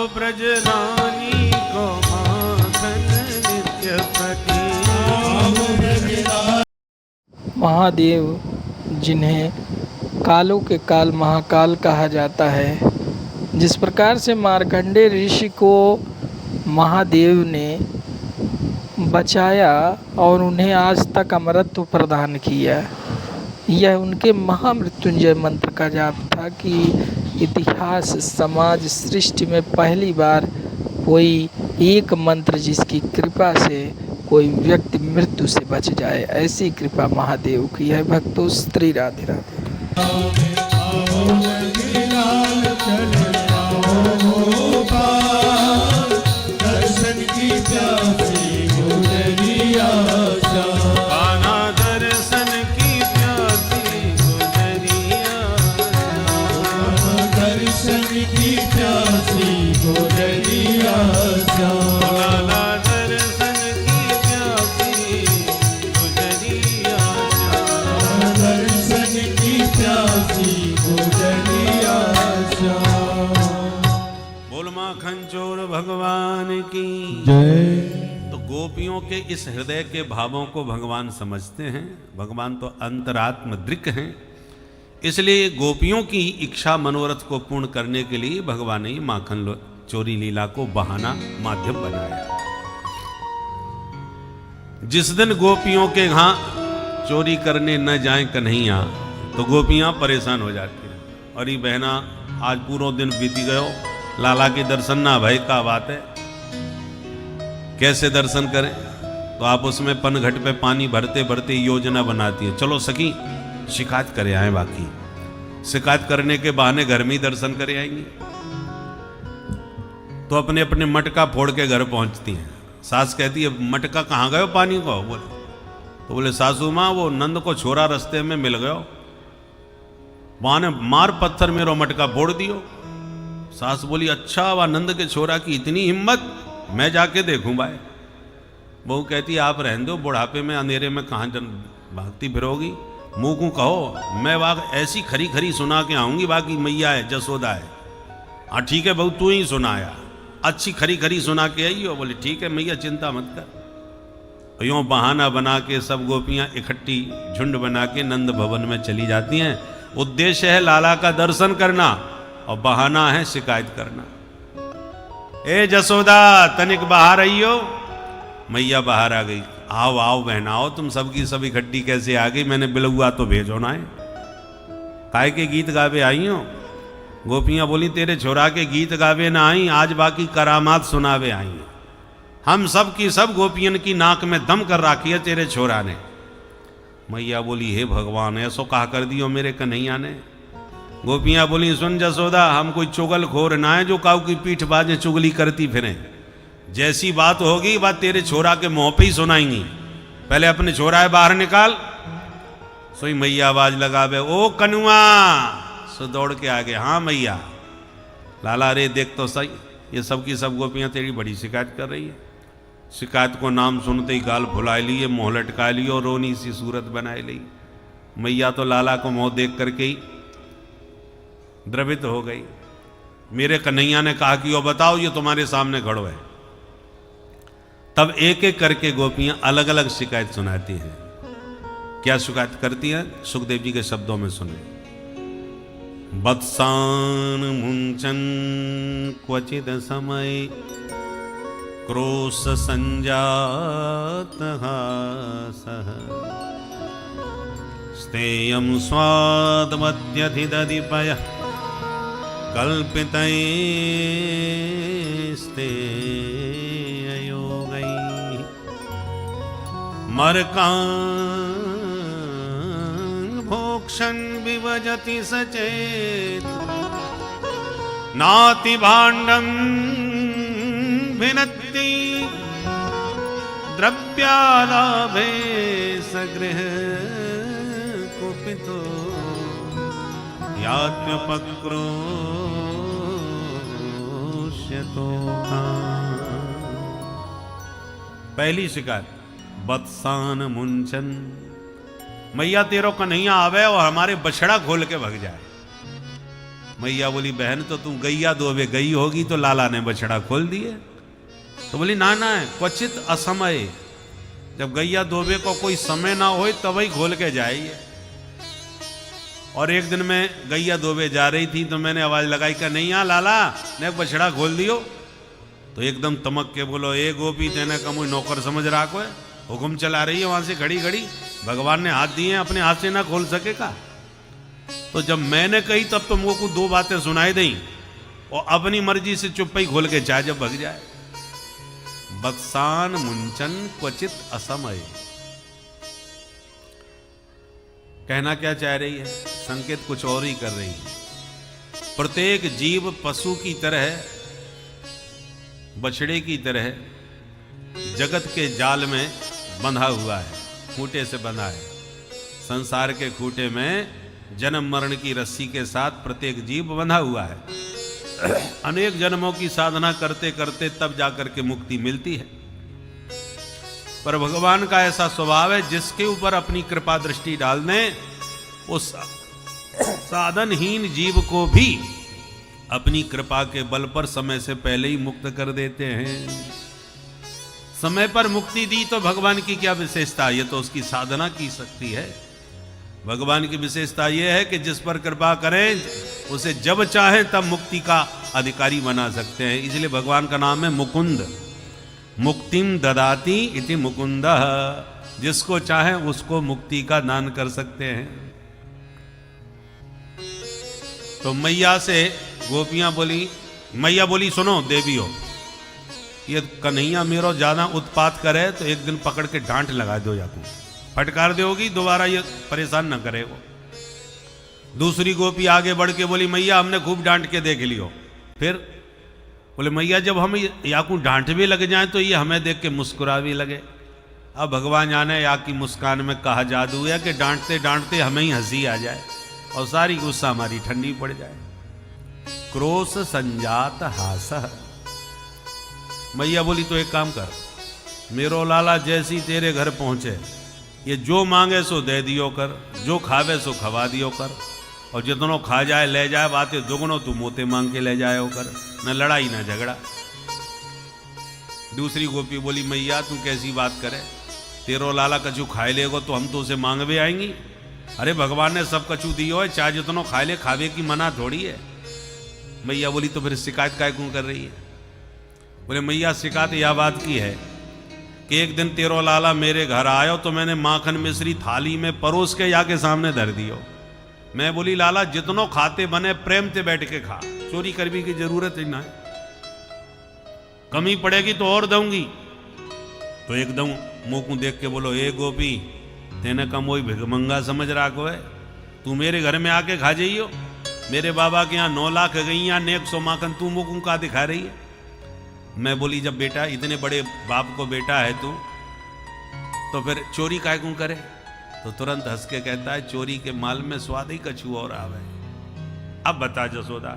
ब्रज रानी को माखन नित्य पति। महादेव जिन्हें कालों के काल महाकाल कहा जाता है, जिस प्रकार से मार्कंडेय ऋषि को महादेव ने बचाया और उन्हें आज तक अमरत्व प्रदान किया, यह उनके महामृत्युंजय मंत्र का जाप था कि इतिहास समाज सृष्टि में पहली बार कोई एक मंत्र जिसकी कृपा से कोई व्यक्ति मृत्यु से बच जाए, ऐसी कृपा महादेव की है। भक्तों, स्त्री राधे राधे। दर्शन की प्यासी गुजरिया कान्हा दर्शन की प्यासी गुजरिया, दर्शन की प्यासी गुजरिया लाला दर्शन की प्यासी गुजरिया, दर्शन की प्यासी गुजरिया बोल माखन चोर भगवान की जय। तो गोपियों के इस हृदय के भावों को भगवान समझते हैं। भगवान तो अंतरात्म दृक् हैं, इसलिए गोपियों की इच्छा मनोरथ को पूर्ण करने के लिए भगवान ने माखन चोरी लीला को बहाना माध्यम बनाया। जिस दिन गोपियों के यहाँ चोरी करने न जाएं कन्हैया, तो गोपियां परेशान हो जाती हैं। अरे बहना, आज पूरा दिन बीत गयो, लाला के दर्शन ना भाई, का बात है, कैसे दर्शन करें? तो आप उसमें पनघट पे पानी भरते भरते योजना बनाती है, चलो सखी शिकायत करे आए। बाकी शिकायत करने के बहाने घर में ही दर्शन करे आएंगी। तो अपने अपने मटका फोड़ के घर पहुंचती हैं। सास कहती है, मटका कहाँ गयो पानी को? बोले सासू माँ, वो नंद को छोरा रास्ते में मिल गयो, वहां ने मार पत्थर मेरो मटका फोड़ दियो। सास बोली, अच्छा वह नंद के छोरा की इतनी हिम्मत, मैं जाके देखूं भाई। बहू कहती, आप रहने दो, बुढ़ापे में अंधेरे में कहाँ भागती फिरोगी, मुँह को कहो, मैं वाग ऐसी खरी खरी सुना के आऊंगी, बाकी मैया है जसोदा है। हाँ ठीक है बहू, तू ही सुनाया, अच्छी खरी खरी सुना के आई हो। बोले ठीक है मैया, चिंता मत कर। यूँ बहाना बना के सब गोपियाँ इकट्ठी झुंड बना के नंद भवन में चली जाती हैं। उद्देश्य है लाला का दर्शन करना और बहाना है शिकायत करना। ए जसोदा, तनिक बाहर आई हो। मैया बाहर आ गई। आओ आओ बहन आओ, तुम सबकी सब इकट्ठी कैसे आ गई? मैंने बिलुआ तो भेजो ना है, काय के गीत गावे आई हो? गोपियां बोली, तेरे छोरा के गीत गावे ना आई, आज बाकी करामात सुनावे आई। हम सब की सब गोपियन की नाक में दम कर राखी है तेरे छोरा ने। मैया बोली, हे भगवान, ऐसो कहा कर दियो मेरे कन्हैया ने। गोपियां बोली, सुन जसोदा, हम कोई चुगल खोर ना है जो काऊ की पीठ बाजे चुगली करती फिरें। जैसी बात होगी बात तेरे छोरा के मुंह पे ही सुनाएंगी। पहले अपने छोरा है बाहर निकाल। सोई मैया आवाज लगावे, ओ कनुआ। सो दौड़ के आगे, हाँ मैया। लाला रे देख तो सही, ये सब की सब गोपियां तेरी बड़ी शिकायत कर रही है। शिकायत को नाम सुनते ही गाल फुलाए लिए, मुँह लटकाए लिए और रोनी सी सूरत बनाए ली। मैया तो लाला को मुँह देख करके ही द्रवित हो गई। मेरे कन्हैया ने कहा कि वो बताओ, ये तुम्हारे सामने खड़ो है। तब एक एक करके गोपियां अलग अलग शिकायत सुनाती हैं। क्या शिकायत करती हैं? सुखदेव जी के शब्दों में सुने। वत्सान मुंचन क्वचिद समय क्रोश संजात हासः स्तेयं स्वादमत्यधिदधिपयः कल्पितैस्तेययोगैः मर्कान् भोक्षन् विभजति सचेत नाति भाण्डं भिनत्ति द्रव्यालाभे सगृह कुपितो यात्मपक्रोश्यतो। पहली शिकायत, बत्सान मुंचन, मैया तेरो कन्हैया आवे और हमारे बछड़ा खोल के भग जाए। मैया बोली बहन तो तू गैया दोबे गई होगी तो लाला ने बछड़ा खोल दिए। तो बोली ना ना क्वचित असमय, जब गैया दोबे को कोई समय ना हो तभी खोल के जाइए। और एक दिन में गैया दोबे जा रही थी तो मैंने आवाज लगाई कि नहीं यहाँ लाला ने बछड़ा खोल दियो। तो एकदम तमक के बोलो ए गोपी तेने कमु नौकर समझ रहा को है, हुक्म चला रही है वहां से खड़ी खड़ी, भगवान ने हाथ दिए अपने हाथ से ना खोल सकेगा। तो जब मैंने कही तब तो मुझको 2 बातें सुनाई दी और अपनी मर्जी से चुप ही खोल के चाहे जब भग जाए। बक्सान मुंचन क्वचित असमय, कहना क्या चाह रही है, संकेत कुछ और ही कर रही है। प्रत्येक जीव पशु की तरह, बछड़े की तरह जगत के जाल में बंधा हुआ है, खूंटे से बंधा है। संसार के खूंटे में जन्म मरण की रस्सी के साथ प्रत्येक जीव बंधा हुआ है। अनेक जन्मों की साधना करते करते तब जाकर के मुक्ति मिलती है। पर भगवान का ऐसा स्वभाव है जिसके ऊपर अपनी कृपा दृष्टि डाल दें उस साधनहीन जीव को भी अपनी कृपा के बल पर समय से पहले ही मुक्त कर देते हैं। समय पर मुक्ति दी तो भगवान की क्या विशेषता, ये तो उसकी साधना की शक्ति है। भगवान की विशेषता यह है कि जिस पर कृपा करें उसे जब चाहे तब मुक्ति का अधिकारी बना सकते हैं। इसलिए भगवान का नाम है मुकुंद। मुक्तिम ददाति इति मुकुंदः, जिसको चाहे उसको मुक्ति का दान कर सकते हैं। तो मैया से गोपियां बोली, मैया बोली सुनो देवी हो, ये कन्हैया मेरो ज्यादा उत्पात करे तो एक दिन पकड़ के डांट लगा दो, या तू फटकार दोगी, दोबारा ये परेशान न करे वो। दूसरी गोपी आगे बढ़ के बोली मैया हमने खूब डांट के देख लियो। फिर बोले मैया जब हम याकू डांट भी लग जाए तो ये हमें देख के मुस्कुरा भी लगे। अब भगवान जाने या की मुस्कान में कहा जादू है कि डांटते डांटते हमें ही हंसी आ जाए और सारी गुस्सा हमारी ठंडी पड़ जाए। क्रोध संजात हास। मैया बोली तो एक काम कर, मेरो लाला जैसी तेरे घर पहुंचे ये जो मांगे सो दे दियो कर, जो खावे सो खवा दियो कर, और जितनो खा जाए ले जाए, बातें दुगनो तू मोते मांग के ले जाए कर, न लड़ाई न झगड़ा। दूसरी गोपी बोली मैया तू कैसी बात करे, तेरो लाला कछु खाए लेगो तो हम तो उसे मांगवे आएंगी। अरे भगवान ने सब कछु दियो है, चाहे जितनो खाए ले, खावे की मना थोड़ी है। मैया बोली तो फिर शिकायत काय क्यों कर रही है। बोले मैया शिकायत यह बात की है कि एक दिन तेरो लाला मेरे घर आयो तो मैंने माखन मिश्री थाली में परोस के या के सामने धर दियो। मैं बोली लाला जितनो खाते बने प्रेम से बैठ के खा, चोरी करने की जरूरत ही ना है, कमी पड़ेगी तो और दूंगी। तो एकदम मुंह को देख के बोलो ए गोपी तेने कम वही भिगमंगा समझ रहा को है, तू मेरे घर में आके खा जाइयो। मेरे बाबा के यहाँ 9 लाख गईया ने 100 माखन तू मुँह का दिखा रही है। मैं बोली जब बेटा इतने बड़े बाप को बेटा है तू तो फिर चोरी काय क्यों करे। तो तुरंत हंस के कहता है चोरी के माल में स्वाद ही कछु और आवे। अब बता जसोदा,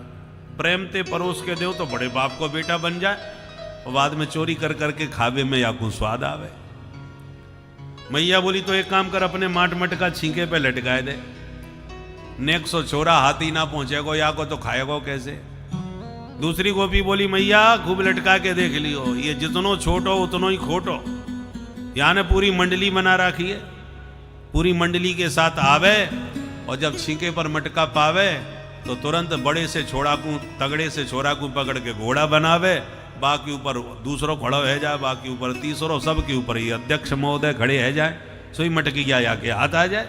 प्रेम ते परोस के दो तो बड़े बाप को बेटा बन जाए और बाद में चोरी कर करके खावे में या को स्वाद आवे। मैया बोली तो एक काम कर, अपने माट मटका छींके पे लटकाए दे, नेक सो छोरा हाथी ना पहुंचेगो या को तो खाएगो कैसे। दूसरी गोपी बोली मैया खूब लटका के देख लियो, ये जितनो छोटो उतनो ही खोटो। यहाँ ने पूरी मंडली बना रखी है, पूरी मंडली के साथ आवे और जब छींके पर मटका पावे तो तुरंत बड़े से छोड़ा को तगड़े से छोरा को पकड़ के घोड़ा बनावे, बाकी ऊपर दूसरों खड़ो है जाए, बाकी ऊपर तीसरों, सब के ऊपर ये अध्यक्ष महोदय खड़े है जाए, सोई मटकी या के हाथ आ जाए।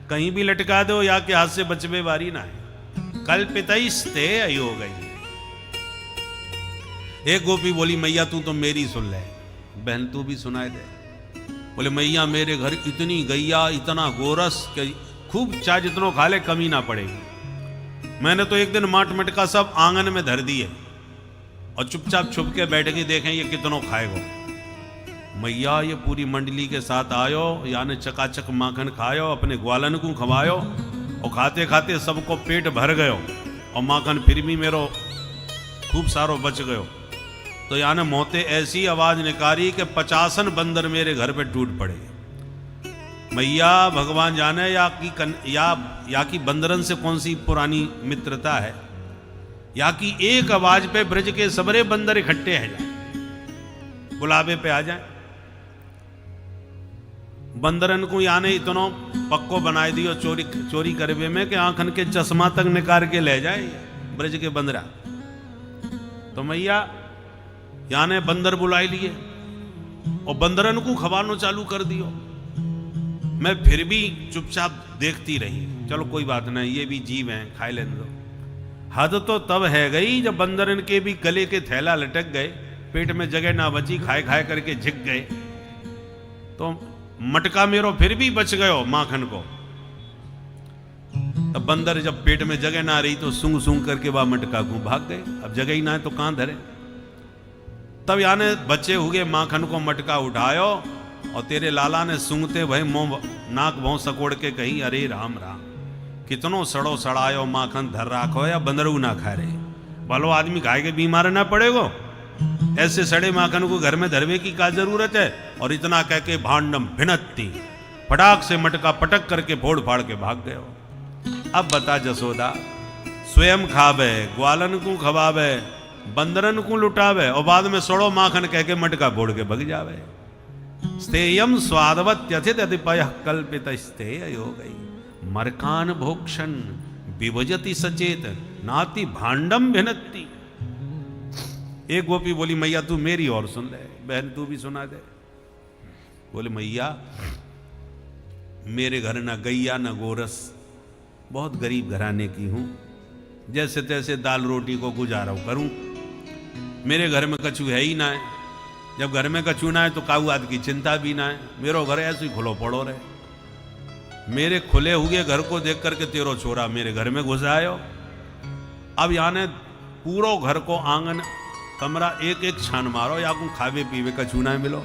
कहीं भी लटका दो या के हाथ से बचवे बारी ना है। कल्पितैस्ते अयो गई। एक गोपी बोली मैया तू तो मेरी सुन ले, बहन तू भी सुनाए दे। बोले मैया मेरे घर इतनी गैया इतना गोरस कि खूब चाहे जितनो खा ले कमी ना पड़ेगी। मैंने तो एक दिन माट मटका सब आंगन में धर दिए और चुपचाप छुप के बैठ के देखें ये कितनों खाएगो। मैया ये पूरी मंडली के साथ आयो, यानी चकाचक माखन खायो, अपने ग्वालन को खवायो और खाते खाते सबको पेट भर गयो और माखन फिर भी मेरो खूब सारो बच गयो। तो यानी मोते ऐसी आवाज निकाली कि 50 बंदर मेरे घर पे टूट पड़े। मैया भगवान जाने या की बंदरन से कौन सी पुरानी मित्रता है। या कि एक आवाज पे ब्रज के सबरे बंदर इकट्ठे है जाए, बुलावे पे आ जाए। बंदरन को याने इतनो पक्को बनाए दियो चोरी करवे में कि आंखन के चश्मा तक निकाल के ले जाए ब्रज के बंदरा। तो मैया याने बंदर बुलाई लिए और बंदरन को खवानो चालू कर दियो। मैं फिर भी चुपचाप देखती रही, चलो कोई बात नहीं, ये भी जीव हैं, खाए लेने दो। हद तो तब है गई जब बंदरन के भी गले के थैला लटक गए, पेट में जगह ना बची, खाए खाए करके झिक गए। तो मटका मेरो फिर भी बच गयो माखन को। तब बंदर जब पेट में जगह ना रही तो सूंघ सूंघ करके वह मटका को भाग गए। अब जगह ही ना है तो कहां धरे। तब याने बच्चे हुए माखन को मटका उठायो और तेरे लाला ने सूंघते भय मुंह नाक भौं सकोड़ के कही, अरे राम राम, कितनो सड़ो सड़ायो माखन धर राखो या बंदरू ना खा रहे। भलो आदमी खाए के बीमार ना पड़ेगो, ऐसे सड़े माखन को घर में धरवे की क्या जरूरत है। और इतना कह के भांडम भिनती फटाक से मटका पटक करके फोड़ फाड़ के भाग गए। अब बता जसोदा, स्वयं खावे, ग्वालन को खवावे, बंदरन को लुटावे और बाद में सड़ो माखन कह के मटका फोड़ के भग जावे। स्तेयम स्वादवत्यथित अतिपय कल्पित स्तेय हो गई, मरकान भोक्षण विभजति सचेत नाति भांडम भिनती। एक गोपी बोली, मैया तू मेरी और सुन ले, बहन तू भी सुना दे। बोले मैया मेरे घर ना गैया ना गोरस, बहुत गरीब घराने की हूं, जैसे तैसे दाल रोटी को गुजारा करूं। मेरे घर में कछु है ही ना है, जब घर में कछु ना है तो काऊ आदि की चिंता भी ना है। मेरो घर ऐसे ही खुलो पड़ो रहे। मेरे खुले हुए घर को देख करके तेरो छोरा मेरे घर में घुस आयो। अब याने पूरो घर को आंगन कमरा एक एक छान मारो, या को खावे पीवे कछु ना मिलो।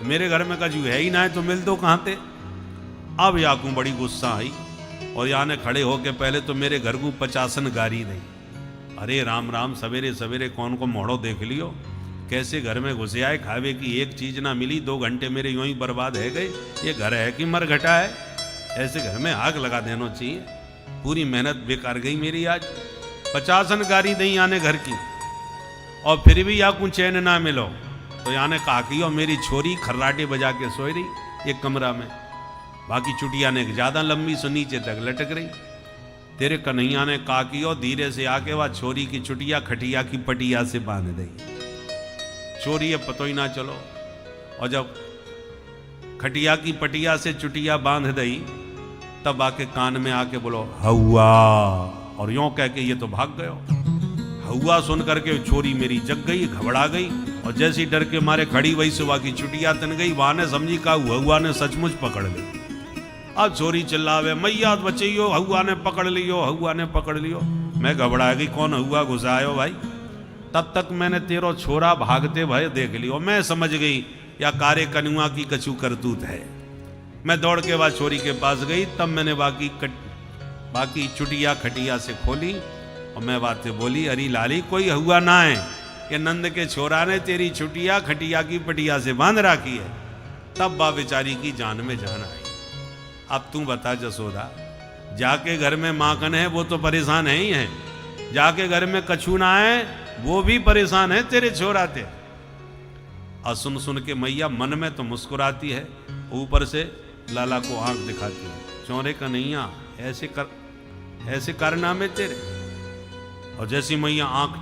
मेरे घर में कछु है ही ना है तो मिल दो कहाँ थे। अब याकू बड़ी गुस्सा आई और याने खड़े होके पहले तो मेरे घर को 50 गारी दी। अरे राम राम, सवेरे सवेरे कौन को मोड़ो देख लियो, कैसे घर में घुसे आए, खावे की एक चीज ना मिली, 2 घंटे मेरे यूं ही बर्बाद है गए। ये घर है कि मर घटा है, ऐसे घर में आग लगा देना चाहिए। पूरी मेहनत बेकार गई मेरी आज। 50 गारी दी आने घर की और फिर भी या को चैन ना मिलो। तो याने कहा कि मेरी छोरी खर्राटे बजा के सोई रही एक कमरा में, बाकी चुटिया ने ज्यादा लंबी सो नीचे तक लटक रही। तेरे कन्हैया ने कहा कि धीरे से आके वह छोरी की चुटिया खटिया की पटिया से बांध दी। चोरी ये पतो ही ना चलो। और जब खटिया की पटिया से चुटिया बांध दी तब आके कान में आके बोलो हवा, और यों कह के ये तो भाग गयो। हवा सुन करके छोरी मेरी जग गई, घबरा गई और जैसी डर के मारे खड़ी वही सुबह की चुटिया तन गई। वहां ने समझी का हवा ने सचमुच पकड़ ली। अब छोरी चिल्लावे, मैया बचइयो, हवा ने पकड़ लियो, हवा ने पकड़ लियो। मैं घबरा गई, कौन हवा घुसायो भाई। तब तक मैंने तेरो छोरा भागते भय देख लियो। मैं समझ गई या कारे कनुआ की कछु करतूत है। मैं दौड़ के बाद छोरी के पास गई, तब मैंने बाकी चुटिया खटिया से खोली और मैं बात से बोली, अरे लाली कोई हुआ ना है, ये नंद के छोरा ने तेरी चुटिया खटिया की पटिया से बांध रखी है। तब बा बेचारी की जान में जान आई। अब तू बता जसोदा, जाके घर में माखन है वो तो परेशान है ही है, जाके घर में कछु ना है वो भी परेशान है तेरे छोरा थे। और सुन सुन के मैया मन में तो मुस्कुराती है, ऊपर से लाला को आंख दिखाती है। चौरे कन्हैया ऐसे कारनामे तेरे। और जैसी मैया आंख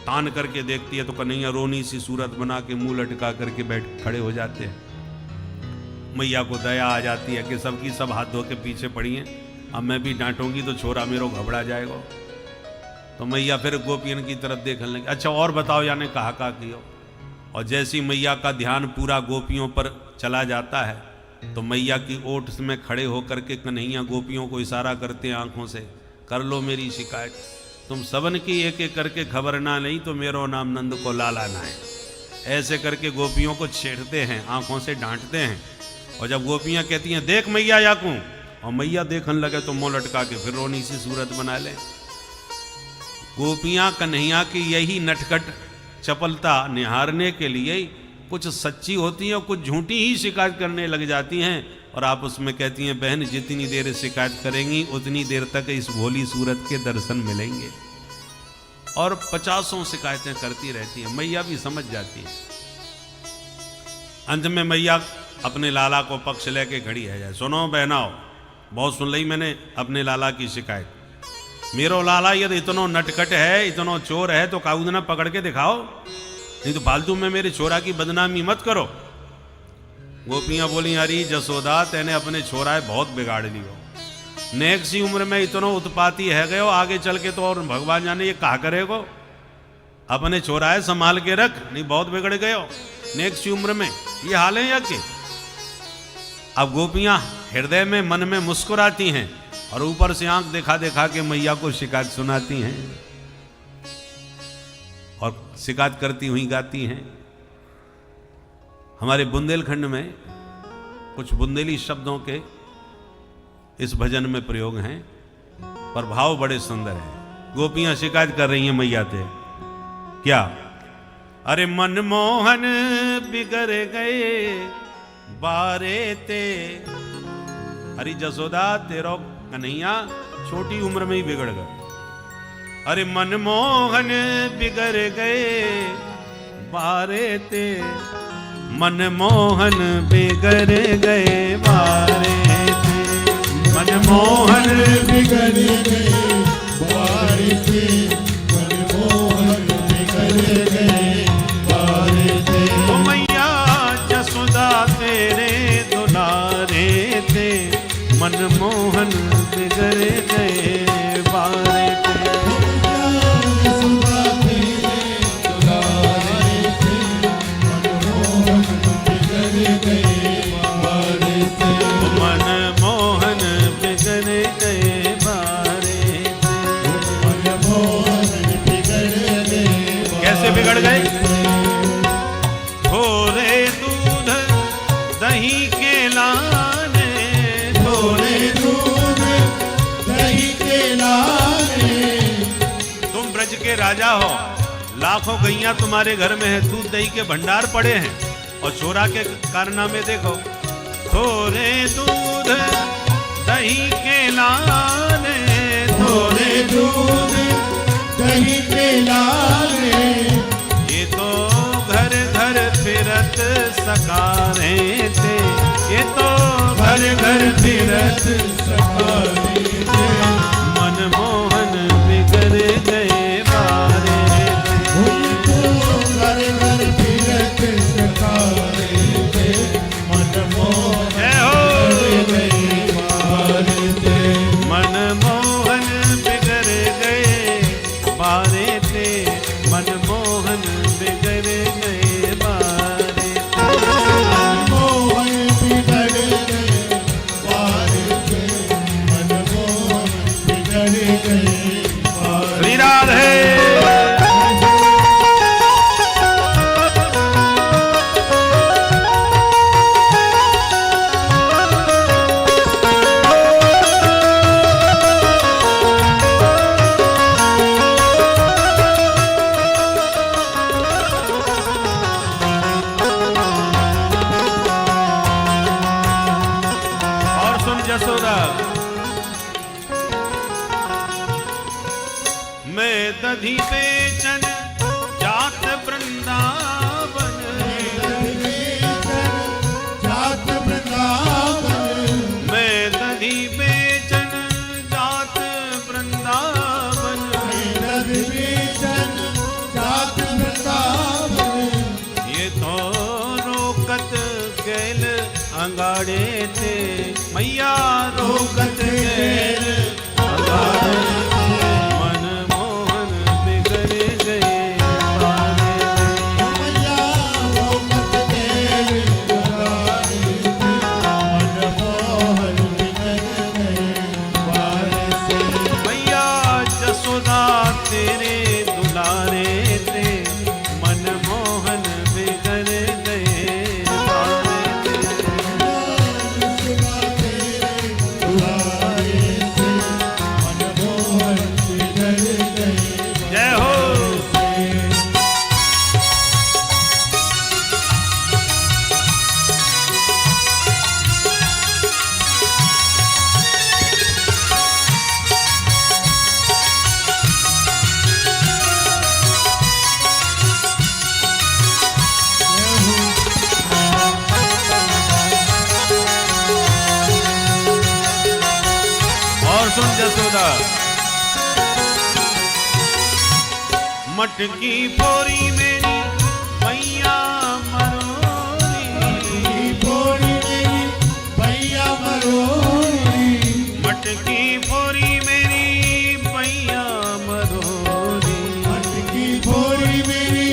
तान करके देखती है तो कन्हैया रोनी सी सूरत बना के मुंह लटका करके बैठ खड़े हो जाते हैं। मैया को दया आ जाती है कि सबकी सब हाथ धो के पीछे पड़ी हैं, अब मैं भी डांटूंगी तो छोरा मेरो घबरा जाएगा। तो मैया फिर गोपियन की तरफ देखने लगी, अच्छा और बताओ यानी कहा कियो। और जैसी मैया का ध्यान पूरा गोपियों पर चला जाता है तो मैया की ओट में खड़े होकर के कन्हैया गोपियों को इशारा करते हैं आंखों से, कर लो मेरी शिकायत, तुम सबन की एक एक करके खबर ना नहीं तो मेरो नाम नंद को लाला ना है। ऐसे करके गोपियों को छेड़ते हैं, आंखों से डांटते हैं। और जब गोपियां कहती हैं देख मैया याकू, और मैया देखने लगे तो मुंह लटका के फिर रोनी सी सूरत बना ले। गोपियां कन्हैया की यही नटखट चपलता निहारने के लिए कुछ सच्ची होती हैं और कुछ झूठी ही शिकायत करने लग जाती हैं। और आप उसमें कहती हैं बहन जितनी देर शिकायत करेंगी उतनी देर तक इस भोली सूरत के दर्शन मिलेंगे। और 50 शिकायतें करती रहती है। मैया भी समझ जाती है। अंत में मैया अपने लाला को पक्ष लेके खड़ी है जाए, सुनो बहनाओ, बहुत सुन ली मैंने अपने लाला की शिकायत। मेरो लाला यदि इतनो नटखट है, इतनो चोर है, तो काउदना पकड़ के दिखाओ, नहीं तो फालतू में मेरे छोरा की बदनामी मत करो। गोपियां बोली, अरे जसोदा, तेने अपने छोरा बहुत बिगाड़ लियो। नेक सी उम्र में इतनो उत्पाती है गयो, आगे चल के तो और भगवान जाने ये कहा करेगो। अपने छोरा है संभाल के रख, नहीं बहुत बिगड़ गयो नेक सी उम्र में। ये हाल है या के? अब गोपियां हृदय में मन में मुस्कुराती हैं और ऊपर से आंख दिखा दिखा के मैया को शिकायत सुनाती हैं और शिकायत करती हुई गाती हैं। हमारे बुंदेलखंड में कुछ बुंदेली शब्दों के इस भजन में प्रयोग हैं, पर भाव बड़े सुंदर हैं। गोपियां शिकायत कर रही हैं मैया से, क्या? अरे मनमोहन बिगड़ गए बारे ते। अरे जसोदा, तेरो कन्हैया छोटी उम्र में ही बिगड़ गए। अरे मनमोहन बिगड़ गए बारे ते, मनमोहन बिगड़ गए बारे ते, मनमोहन बिगड़ गए बारे थे, मनमोहन बिगड़ गए बारे थे। ओ मैया जसोदा तेरे दुलारे थे, मनमोहन बिगड़ गए बारे थे। यशोदा तेरे दुलारे थे, मनमोहन बिगड़ गए बारे थे। मनमोहन बिगड़ गए बारे थे, मनमोहन बिगड़ गए। कैसे बिगड़ गए? थोड़े दूध दही के लाने, थोड़े दूध दही के लाने। तुम ब्रज के राजा हो, लाखों गैया तुम्हारे घर में है, दूध दही के भंडार पड़े हैं, और छोरा के कारनामे देखो। थोड़े दूध दही के लाने, थोड़े दूध दही के लाने। ये तो घर घर फिरत सकारे थे, ये तो घर घर फिरत सकारे थे। मनमोहन बिगड़ गए बारे थे। उनको घर घर फिरत सकारे थे, मनमोहन जय हो। बिगड़ गए बारे थे। मनमोहन बिगड़ गए बारे थे, मनमोहन बिगड़ गए बारे थे। मनमोहन बिगड़ गए बारे थे, मनमोहन बिगड़ गए बारे। श्री राधे। और सुन जसोदा, मैं दधी बेचन जात वृंदावन, जात वृंदावन। मैं दधी बेचन जात वृंदावन, दधी बेचन जात वृंदावन। ये तो रोकत गैल अंगाड़े थे, मैया रोकत गैल अंगाड़े थे, मनमोहन बिगड़ गए बारे थे। मैया रोकत गए बारे थे, मनमोहन बिगड़ गए बारे से। मैया जसोदा तेरे दुलारे थे, मनमोहन बिगड़ गए बारे थे। यशोदा तेरे दुलारे मटकी फोरी मेरी मैया मरोरी, फोरी मेरी भैया मरोरी, मटकी फोरी मेरी मैया मरोरी, मटकी फोरी मेरी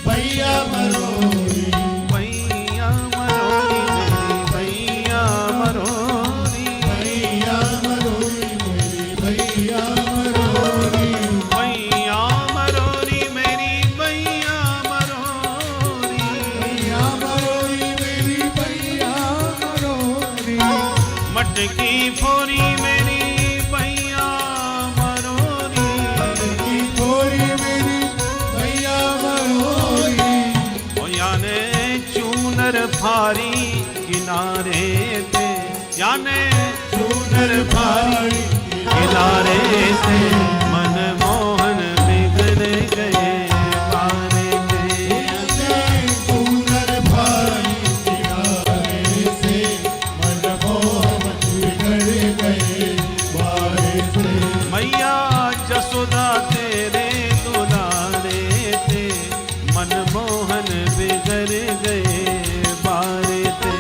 भैया मरोरी, मैया मरोरी मेरी भैया मरोरी, भैया मरोरी मेरी भैया मरोरी, मैया मरोरी मेरी भैया मरोरी, भैया मरोरी मेरी भैया मरोरी, मटकी फोरी मेरी भैया मरोरी, मटकी फोरी मेरी भैया मरोरी, ओ याने चूनर फारी किनारे थे, याने चूनर भारी किनारे थे, मन मोहन बिगड़ गए बारे थे, चूनर भारी किनारे से मन मोहन बिगड़ गए बारे से, मैया जसोदा तेरे दुलारे थे, मन मोहन बिगड़ गए बारे थे,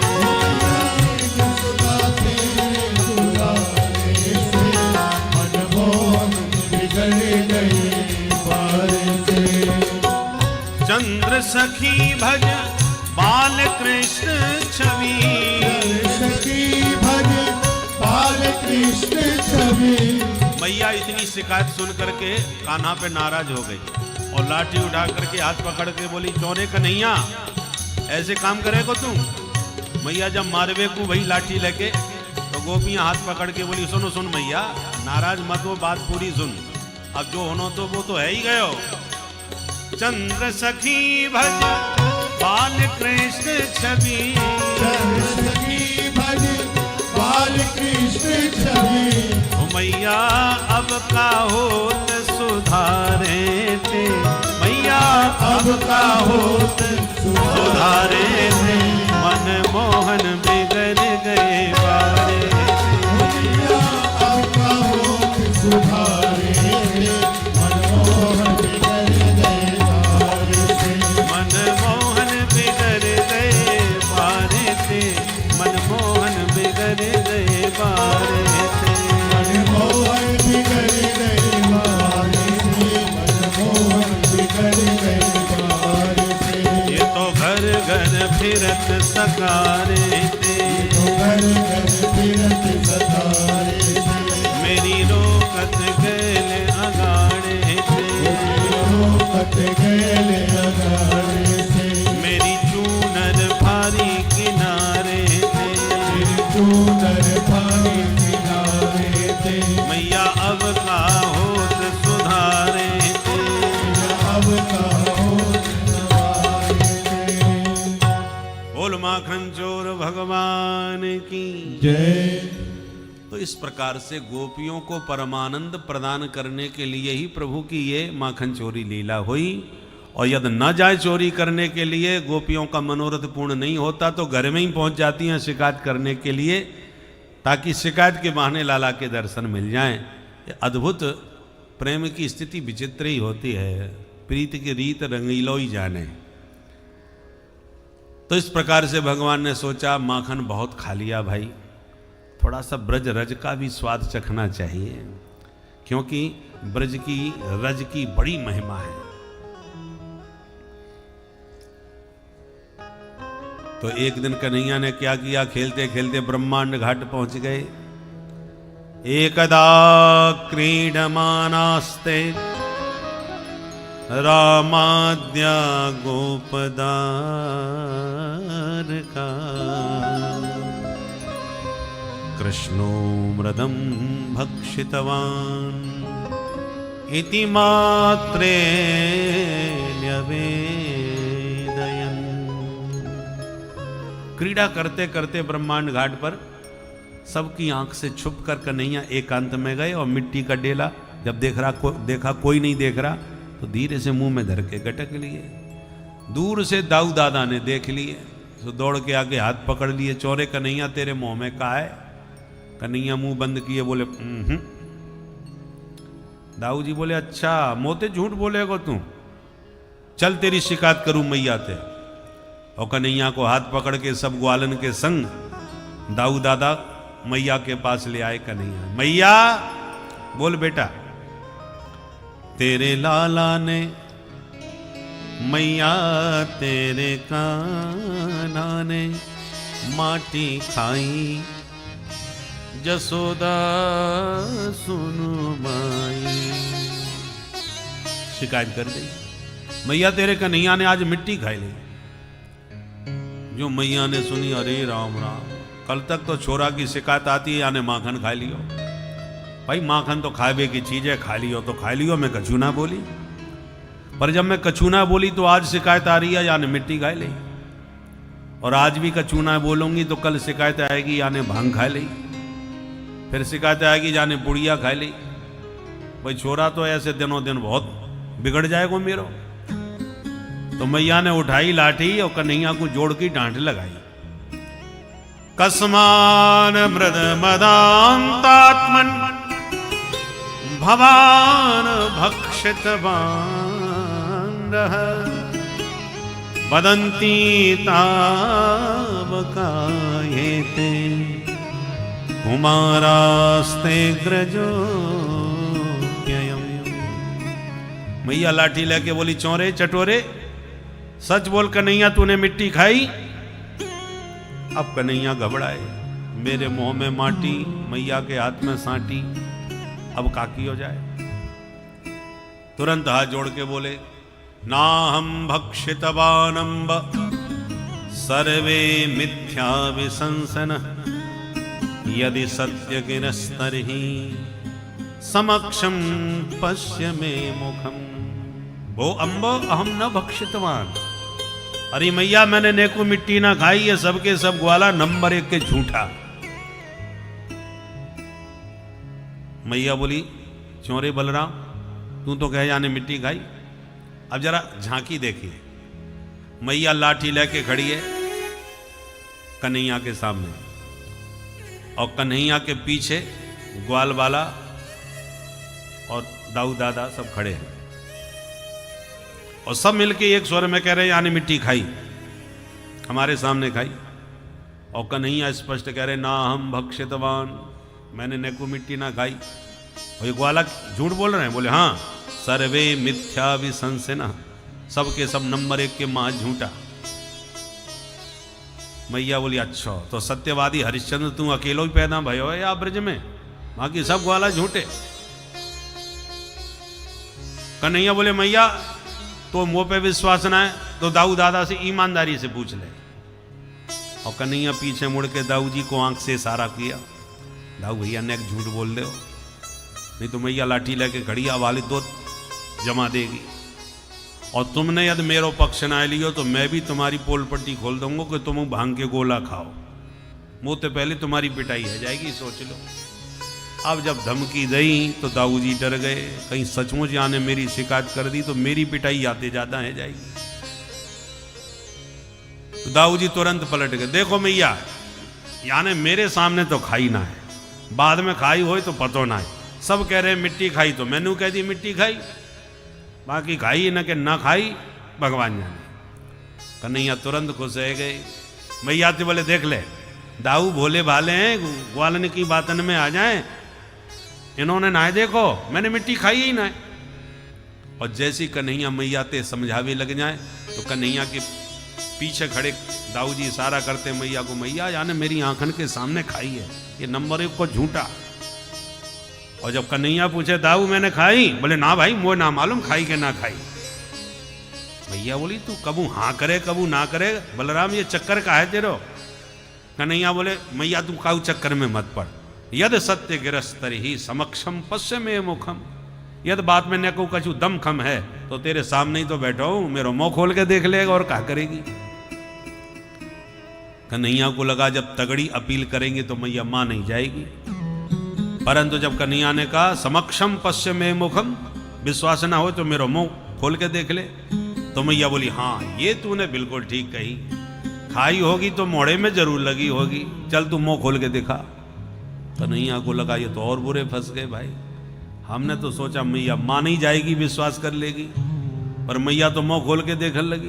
जसोदा तेरे दुलारे से मन मोहन बिगड़ गए बारे से, चंद्र सखी भज बाल कृष्ण छवि, सखी भज बाल कृष्ण छवि, मैया इतनी शिकायत सुन करके कान्हा पे नाराज हो गई और लाठी उठा करके हाथ पकड़ के बोली चोरे कन्हैया ऐसे काम करेगा तू। मैया जब मारवे को वही लाठी लेके तो गोपियां हाथ पकड़ के बोली सुनो सुन मैया नाराज मत हो बात पूरी सुन, अब जो होना तो वो तो है ही गयो। चंद्र सखी भज बाल कृष्ण छवि, सखी भज बाल कृष्ण छवि, ओ मैया अब का होत सुधारे थे, मैया अब का होत सुधारे थे, मन मोहन बिगड़ गए बारे थे, आपका होत सुधारे मनमोहन बिगड़ गए बारे से, मन मोहन बिगड़ गए बारे थे, मन मोहन बिगड़ गए बारे थे, मनमोहन बिगड़ गए बारे से, मनमोहन बिगड़ गए बारे से, ये तो घर घर फिरत सकारे थे, घर घर फिरत सतारे से, मेरी रोकत गैल अगाड़े थे, रोकत गए अगारे से, मेरी चूनर भारी किनारे थे, चूनर भारी किनारे थे, मैया अब का होत सुधारे थे, अब का होत सुधारे थे। बोल माखन चोर भगवान की। जय। तो इस प्रकार से गोपियों को परमानंद प्रदान करने के लिए ही प्रभु की ये माखन चोरी लीला हुई। और यदि न जाए चोरी करने के लिए गोपियों का मनोरथ पूर्ण नहीं होता तो घर में ही पहुंच जाती हैं शिकायत करने के लिए, ताकि शिकायत के बहाने लाला के दर्शन मिल जाएं। ये अद्भुत प्रेम की स्थिति विचित्र ही होती है, प्रीति की रीत रंगीलो ही जाने। तो इस प्रकार से भगवान ने सोचा माखन बहुत खा लिया भाई, थोड़ा सा ब्रज रज का भी स्वाद चखना चाहिए, क्योंकि ब्रज की रज की बड़ी महिमा है। तो एक दिन कन्हैया ने क्या किया, खेलते खेलते ब्रह्मांड घाट पहुंच गए। एकदा क्रीडमानास्ते रामाद्या गोपदारका कृष्णो मृदं भक्षितवान् इति मात्रे न्यवेदयन्। क्रीड़ा करते करते ब्रह्मांड घाट पर सबकी आंख से छुप कर कन्हैया एकांत में गए और मिट्टी का डेला जब देखा कोई नहीं देख रहा तो धीरे से मुंह में धर के गटक लिए। दूर से दाऊ दादा ने देख लिए तो दौड़ के आगे हाथ पकड़ लिए, चौरे कन्हैया तेरे मुंह में का है? कन्हैया मुंह बंद किए बोले दाऊ जी बोले अच्छा मोते झूठ बोलेगा तू, चल तेरी शिकायत करूं मैया ते। और कन्हैया को हाथ पकड़ के सब ग्वालन के संग दाऊ दादा मैया के पास ले आए कन्हैया। मैया बोल बेटा, तेरे लाला ने मैया तेरे कान्हा ने माटी खाई, जसोदा सुनु माई। शिकायत कर गई, मैया तेरे कन्हैया ने आज मिट्टी खाई ली। जो मैया ने सुनी, अरे राम राम, कल तक तो छोरा की शिकायत आती है यानी माखन खा लियो। भाई माखन तो खावे की चीज है, खा लियो तो खा लियो, मैं कछू ना बोली। पर जब मैं कछू ना बोली तो आज शिकायत आ रही है यानी मिट्टी खा ली। और आज भी कछू ना बोलूंगी तो कल शिकायत आएगी यानी भांग खा ली, फिर शिकायत आएगी जाने बुढ़िया खा ली। भाई छोरा तो ऐसे दिनों दिन बहुत बिगड़ जाएगा मेरो। तो मैया ने उठाई लाठी और कन्हैया को जोड़ की डांट लगाई। कस्मान मृद मदांतात्मन भवान भक्षित बांडः वदन्ति तावकायेते कुमारास्ते ग्रजो। मैया लाठी लेके बोली, चौरे चटोरे सच बोल कन्हैया, तूने मिट्टी खाई? अब कन्हैया घबराए, मेरे मुंह में माटी, मैया के हाथ में सांटी, अब काकी हो जाए। तुरंत हाथ जोड़ के बोले, ना हम भक्षितवानंब सर्वे मिथ्या विशंसन, यदि सत्य गिरस्तरहि समक्षम पश्य मे मुखम। वो अम्ब अहम न भक्षितवान। अरे मैया मैंने नेको मिट्टी ना खाई, ये सबके सब ग्वाला नंबर 1 के झूठा। मैया बोली, चौरे बलराम तू तो कहे जाने मिट्टी खाई। अब जरा झांकी देखिए, मैया लाठी लेके खड़ी है कन्हैया के सामने, और कन्हैया के पीछे ग्वाल वाला और दाऊ दादा सब खड़े हैं, और सब मिलके एक स्वर में कह रहे हैं यानी मिट्टी खाई, हमारे सामने खाई। और कन्हैया स्पष्ट कह रहे, ना हम भक्षितवान, मैंने नेको मिट्टी ना खाई। और ये ग्वाला झूठ बोल रहे हैं, बोले हाँ सर्वे मिथ्या विशंसना, सबके सब नंबर 1 के मां झूठा। मैया बोली, अच्छा तो सत्यवादी हरिश्चंद्र तू अकेलो ही पैदा भयो है या ब्रज में, बाकी सब ग्वाला झूठे। कन्हैया बोले, मैया तो मुंह पे विश्वास ना है तो दाऊ दादा से ईमानदारी से पूछ ले। और कन्हैया पीछे मुड़ के दाऊ जी को आंख से इशारा किया, दाऊ भैया ने एक झूठ बोल दो, नहीं तो मैया लाठी लेके खड़ी वाली तो जमा देगी। और तुमने यदि मेरो पक्ष ना लियो तो मैं भी तुम्हारी पोल पट्टी खोल दूंगा कि तुम भांग के गोला खाओ, मुंह तो पहले तुम्हारी पिटाई है जाएगी, सोच लो। अब जब धमकी दी तो दाऊ जी डर गए, कहीं सचमुच याने मेरी शिकायत कर दी तो मेरी पिटाई आते ज्यादा है जाएगी। तो दाऊ जी तुरंत पलट गए, देखो मैया याने मेरे सामने तो खाई ना है, बाद में खाई हो तो पतो ना है, सब कह रहे मिट्टी खाई तो मैंने कह दी मिट्टी खाई, बाकी खाई न कि ना खाई भगवान जाने। कन्हैया तुरंत खुश रह गए। मैया तो बोले, देख ले दाऊ भोले भाले हैं, ग्वालन की बातन में आ जाए, इन्होंने ना देखो मैंने मिट्टी खाई ही ना है। और जैसी कन्हैया मैया ते समझावे लग जाए तो कन्हैया के पीछे खड़े दाऊ जी इशारा करते मैया को, मैया यानी मेरी आंखन के सामने खाई है, ये नंबर 1 को झूठा। और जब कन्हैया पूछे, दाऊ मैंने खाई? बोले, ना भाई मुझे ना मालूम खाई के ना खाई। मैया बोली, तू कबू हाँ करे कबू ना करे, बलराम ये चक्कर का है तेरो? कन्हैया बोले, मैया तू काऊ चक्कर में मत पड़, यद सत्य गिरस्तर ही समक्षम पश्य में मुखम, यद बात में न को कछु दम खम है तो तेरे सामने ही तो बैठो हूं, मेरा मुंह खोल के देख लेगा और क्या करेगी। कन्हैया को लगा जब तगड़ी अपील करेंगे तो मैया मान नहीं जाएगी, परंतु जब कन्हैया ने कहा समक्षम पश्य में मुखम, विश्वास ना हो तो मेरा मुंह खोल के देख ले, तो मैया बोली, हाँ ये तूने बिल्कुल ठीक कही, खाई होगी तो मोड़े में जरूर लगी होगी, चल तू मुंह खोल के दिखा। कन्हैया को लगा ये तो और बुरे फंस गए भाई, हमने तो सोचा मैया मान ही जाएगी, विश्वास कर लेगी, पर मैया तो मुंह खोल के देखने लगी।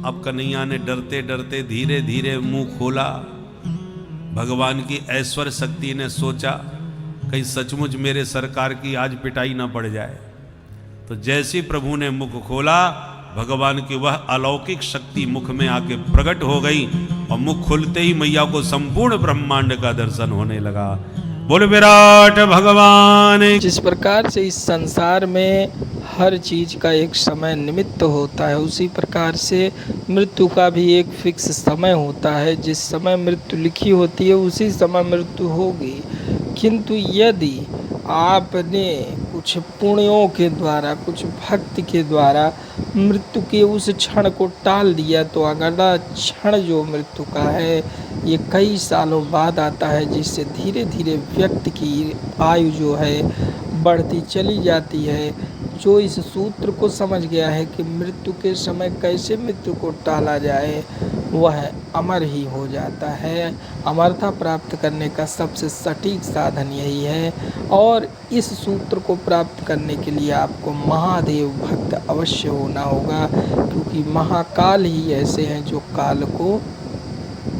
अब कन्हैया ने डरते डरते धीरे धीरे मुंह खोला। भगवान की ऐश्वर्य शक्ति ने सोचा कहीं सचमुच मेरे सरकार की आज पिटाई ना पड़ जाए। तो जैसे प्रभु ने मुख खोला, भगवान की वह अलौकिक शक्ति मुख में आके प्रकट हो गई और मुख खुलते ही मैया को संपूर्ण ब्रह्मांड का दर्शन होने लगा। बोल विराट भगवान। जिस प्रकार से इस संसार में हर चीज का एक समय निमित्त होता है, उसी प्रकार से मृत्यु का भी एक फिक्स समय होता है। जिस समय मृत्यु लिखी होती है उसी समय मृत्यु होगी। किंतु यदि आपने कुछ पुण्यों के द्वारा, कुछ भक्ति के द्वारा मृत्यु के उस क्षण को टाल दिया, तो अगला क्षण जो मृत्यु का है ये कई सालों बाद आता है, जिससे धीरे धीरे व्यक्ति की आयु जो है बढ़ती चली जाती है। जो इस सूत्र को समझ गया है कि मृत्यु के समय कैसे मृत्यु को टाला जाए, वह अमर ही हो जाता है। अमरता प्राप्त करने का सबसे सटीक साधन यही है। और इस सूत्र को प्राप्त करने के लिए आपको महादेव भक्त अवश्य होना होगा, क्योंकि महाकाल ही ऐसे हैं जो काल को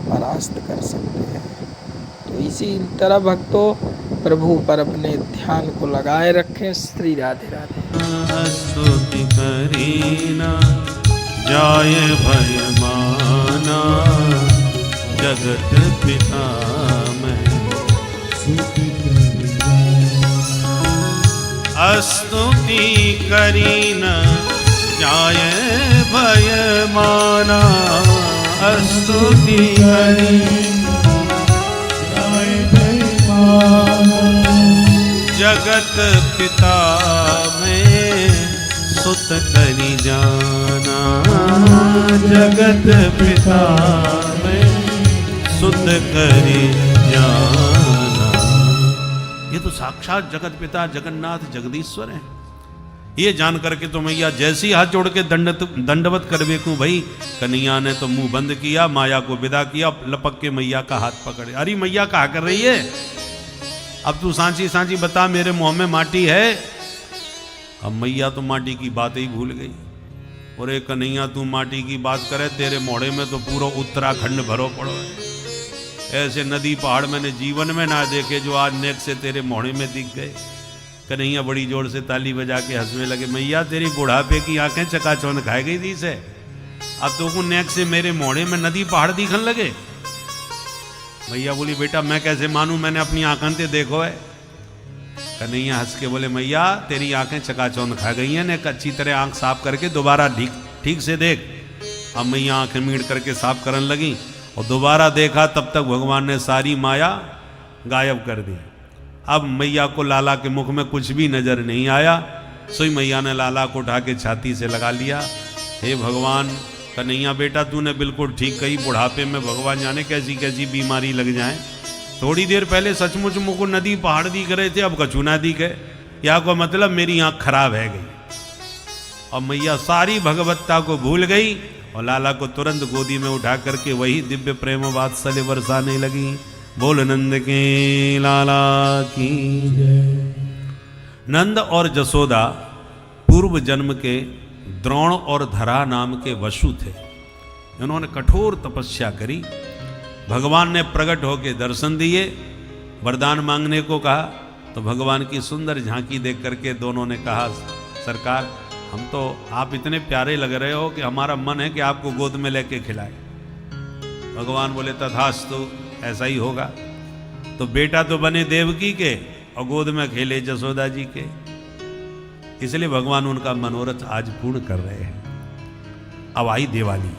परास्त कर सकते हैं। तो इसी तरह भक्तों प्रभु पर अपने ध्यान को लगाए रखें। श्री राधे राधे। स्तुति करीना जाय भय माना, जगत पिता मैं स्तुति करीना जाय भय माना, स्तुति करीना जाय भय माना, जगत पिता में सुत करी जाना, जगत पिता में सुत करी जाना। ये तो साक्षात जगत पिता जगन्नाथ जगदीश्वर हैं। ये जान करके तो मैया जैसी हाथ जोड़ के दंडवत कर बेकूं भाई, कन्हैया ने तो मुंह बंद किया, माया को विदा किया, लपक के मैया का हाथ पकड़े। अरे मैया कहा कर रही है, अब तू सांची सांची बता, मेरे मुंह में माटी है। अब मैया तो माटी की बात ही भूल गई। और एक कन्हैया तू माटी की बात करे, तेरे मोड़े में तो पूरा उत्तराखंड भरो पड़ो है। ऐसे नदी पहाड़ मैंने जीवन में ना देखे जो आज नेक से तेरे मोड़े में दिख गए। कन्हैया बड़ी जोर से ताली बजा के हंसने लगे। मैया तेरी बुढ़ापे की आंखें चकाचौंध खाई गई थी से, अब तो नेक से मेरे मोड़े में नदी पहाड़ दिखने लगे। मैया बोली बेटा मैं कैसे मानूं, मैंने अपनी आंखें से देखो है। कन्हैया हंस के बोले मैया तेरी आंखें चकाचौंध खा गई हैं, ने अच्छी तरह आंख साफ करके दोबारा ठीक से देख। अब मैया आंखें मीड़ करके साफ करने लगी और दोबारा देखा, तब तक भगवान ने सारी माया गायब कर दी। अब मैया को लाला के मुख में कुछ भी नजर नहीं आया। सोई मैया ने लाला को उठा के छाती से लगा लिया। हे भगवान, कन्हैया बेटा तूने बिल्कुल ठीक कही, बुढ़ापे में भगवान जाने कैसी कैसी बीमारी लग जाए। थोड़ी देर पहले सचमुच मुझको नदी पहाड़ दिख रहे थे, अब कछु ना दिखे। या को मतलब मेरी आंख खराब है गई। और मैया सारी भगवत्ता को भूल गई और लाला को तुरंत गोदी में उठा करके वही दिव्य प्रेम वात्सल्य बरसाने लगी। बोल नंद के लाला की जय। नंद और जसोदा पूर्व जन्म के द्रोण और धरा नाम के वसु थे। इन्होंने कठोर तपस्या करी। भगवान ने प्रकट होकर दर्शन दिए, वरदान मांगने को कहा। तो भगवान की सुंदर झांकी देख करके दोनों ने कहा सरकार हम तो आप इतने प्यारे लग रहे हो कि हमारा मन है कि आपको गोद में लेके खिलाए। भगवान बोले तथास्तु, ऐसा ही होगा। तो बेटा तो बने देवकी के और गोद में खेले जसोदा जी के। इसलिए भगवान उनका मनोरथ आज पूर्ण कर रहे हैं। अब आई दिवाली।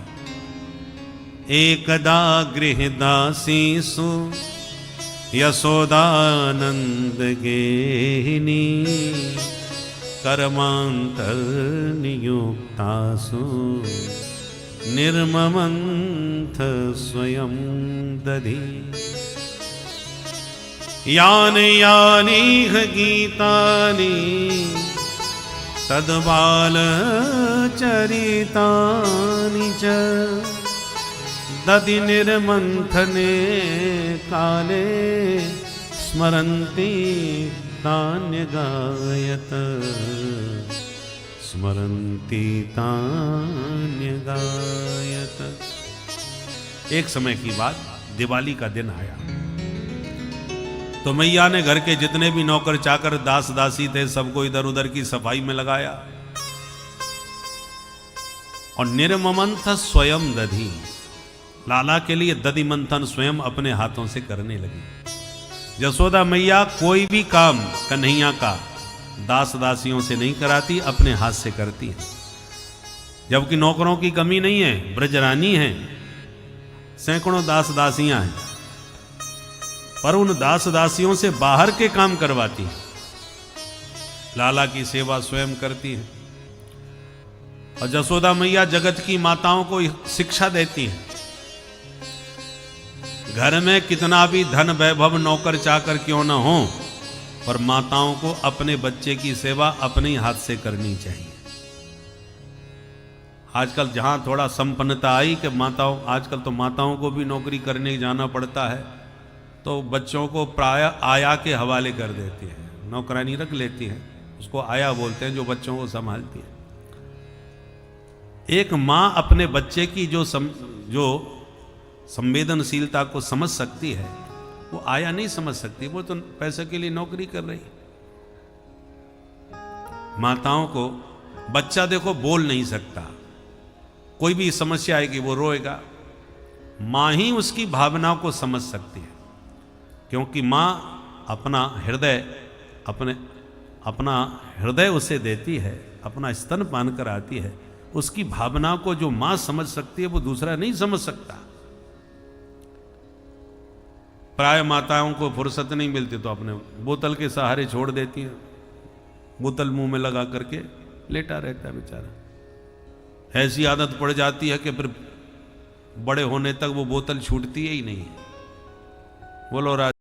एकदा गृहदासीसु यशोदानंद गेहिनी, कर्मांतर नियुक्तासु निर्ममंथ स्वयं दधि। यानि यानि गीतानि तद्बाल चरितानि च, दधि निर्मंथने काले स्मरन्ति तान्य गायत। स्मरन्ति तान्यगायत। एक समय की बात, दिवाली का दिन आया तो मैया ने घर के जितने भी नौकर चाकर दास दासी थे सबको इधर उधर की सफाई में लगाया और निर्ममंथ स्वयं दधी, लाला के लिए दधि मंथन स्वयं अपने हाथों से करने लगी। यशोदा मैया कोई भी काम कन्हैया का दास दासियों से नहीं कराती, अपने हाथ से करती है। जबकि नौकरों की कमी नहीं है, ब्रजरानी है, सैकड़ों दास दासियां हैं, पर उन दास दासियों से बाहर के काम करवाती है। लाला की सेवा स्वयं करती है। और यशोदा मैया जगत की माताओं को शिक्षा देती है, घर में कितना भी धन वैभव नौकर चाकर क्यों न हो, पर माताओं को अपने बच्चे की सेवा अपने ही हाथ से करनी चाहिए। आजकल जहां थोड़ा संपन्नता आई कि माताओं, आजकल तो माताओं को भी नौकरी करने जाना पड़ता है, तो बच्चों को प्राय आया के हवाले कर देती है, नौकरानी रख लेती है, उसको आया बोलते हैं, जो बच्चों को संभालती है। एक माँ अपने बच्चे की जो संवेदनशीलता को समझ सकती है, वो आया नहीं समझ सकती, वो तो पैसे के लिए नौकरी कर रही। माताओं को बच्चा देखो बोल नहीं सकता, कोई भी समस्या आएगी वो रोएगा, माँ ही उसकी भावनाओं को समझ सकती है, क्योंकि माँ अपना हृदय उसे देती है, अपना स्तनपान कराती है। उसकी भावना को जो माँ समझ सकती है वो दूसरा नहीं समझ सकता। प्राय माताओं को फुर्सत नहीं मिलती तो अपने बोतल के सहारे छोड़ देती हैं, बोतल मुंह में लगा करके लेटा रहता है बेचारा। ऐसी आदत पड़ जाती है कि फिर बड़े होने तक वो बोतल छूटती ही नहीं है। बोलो राज।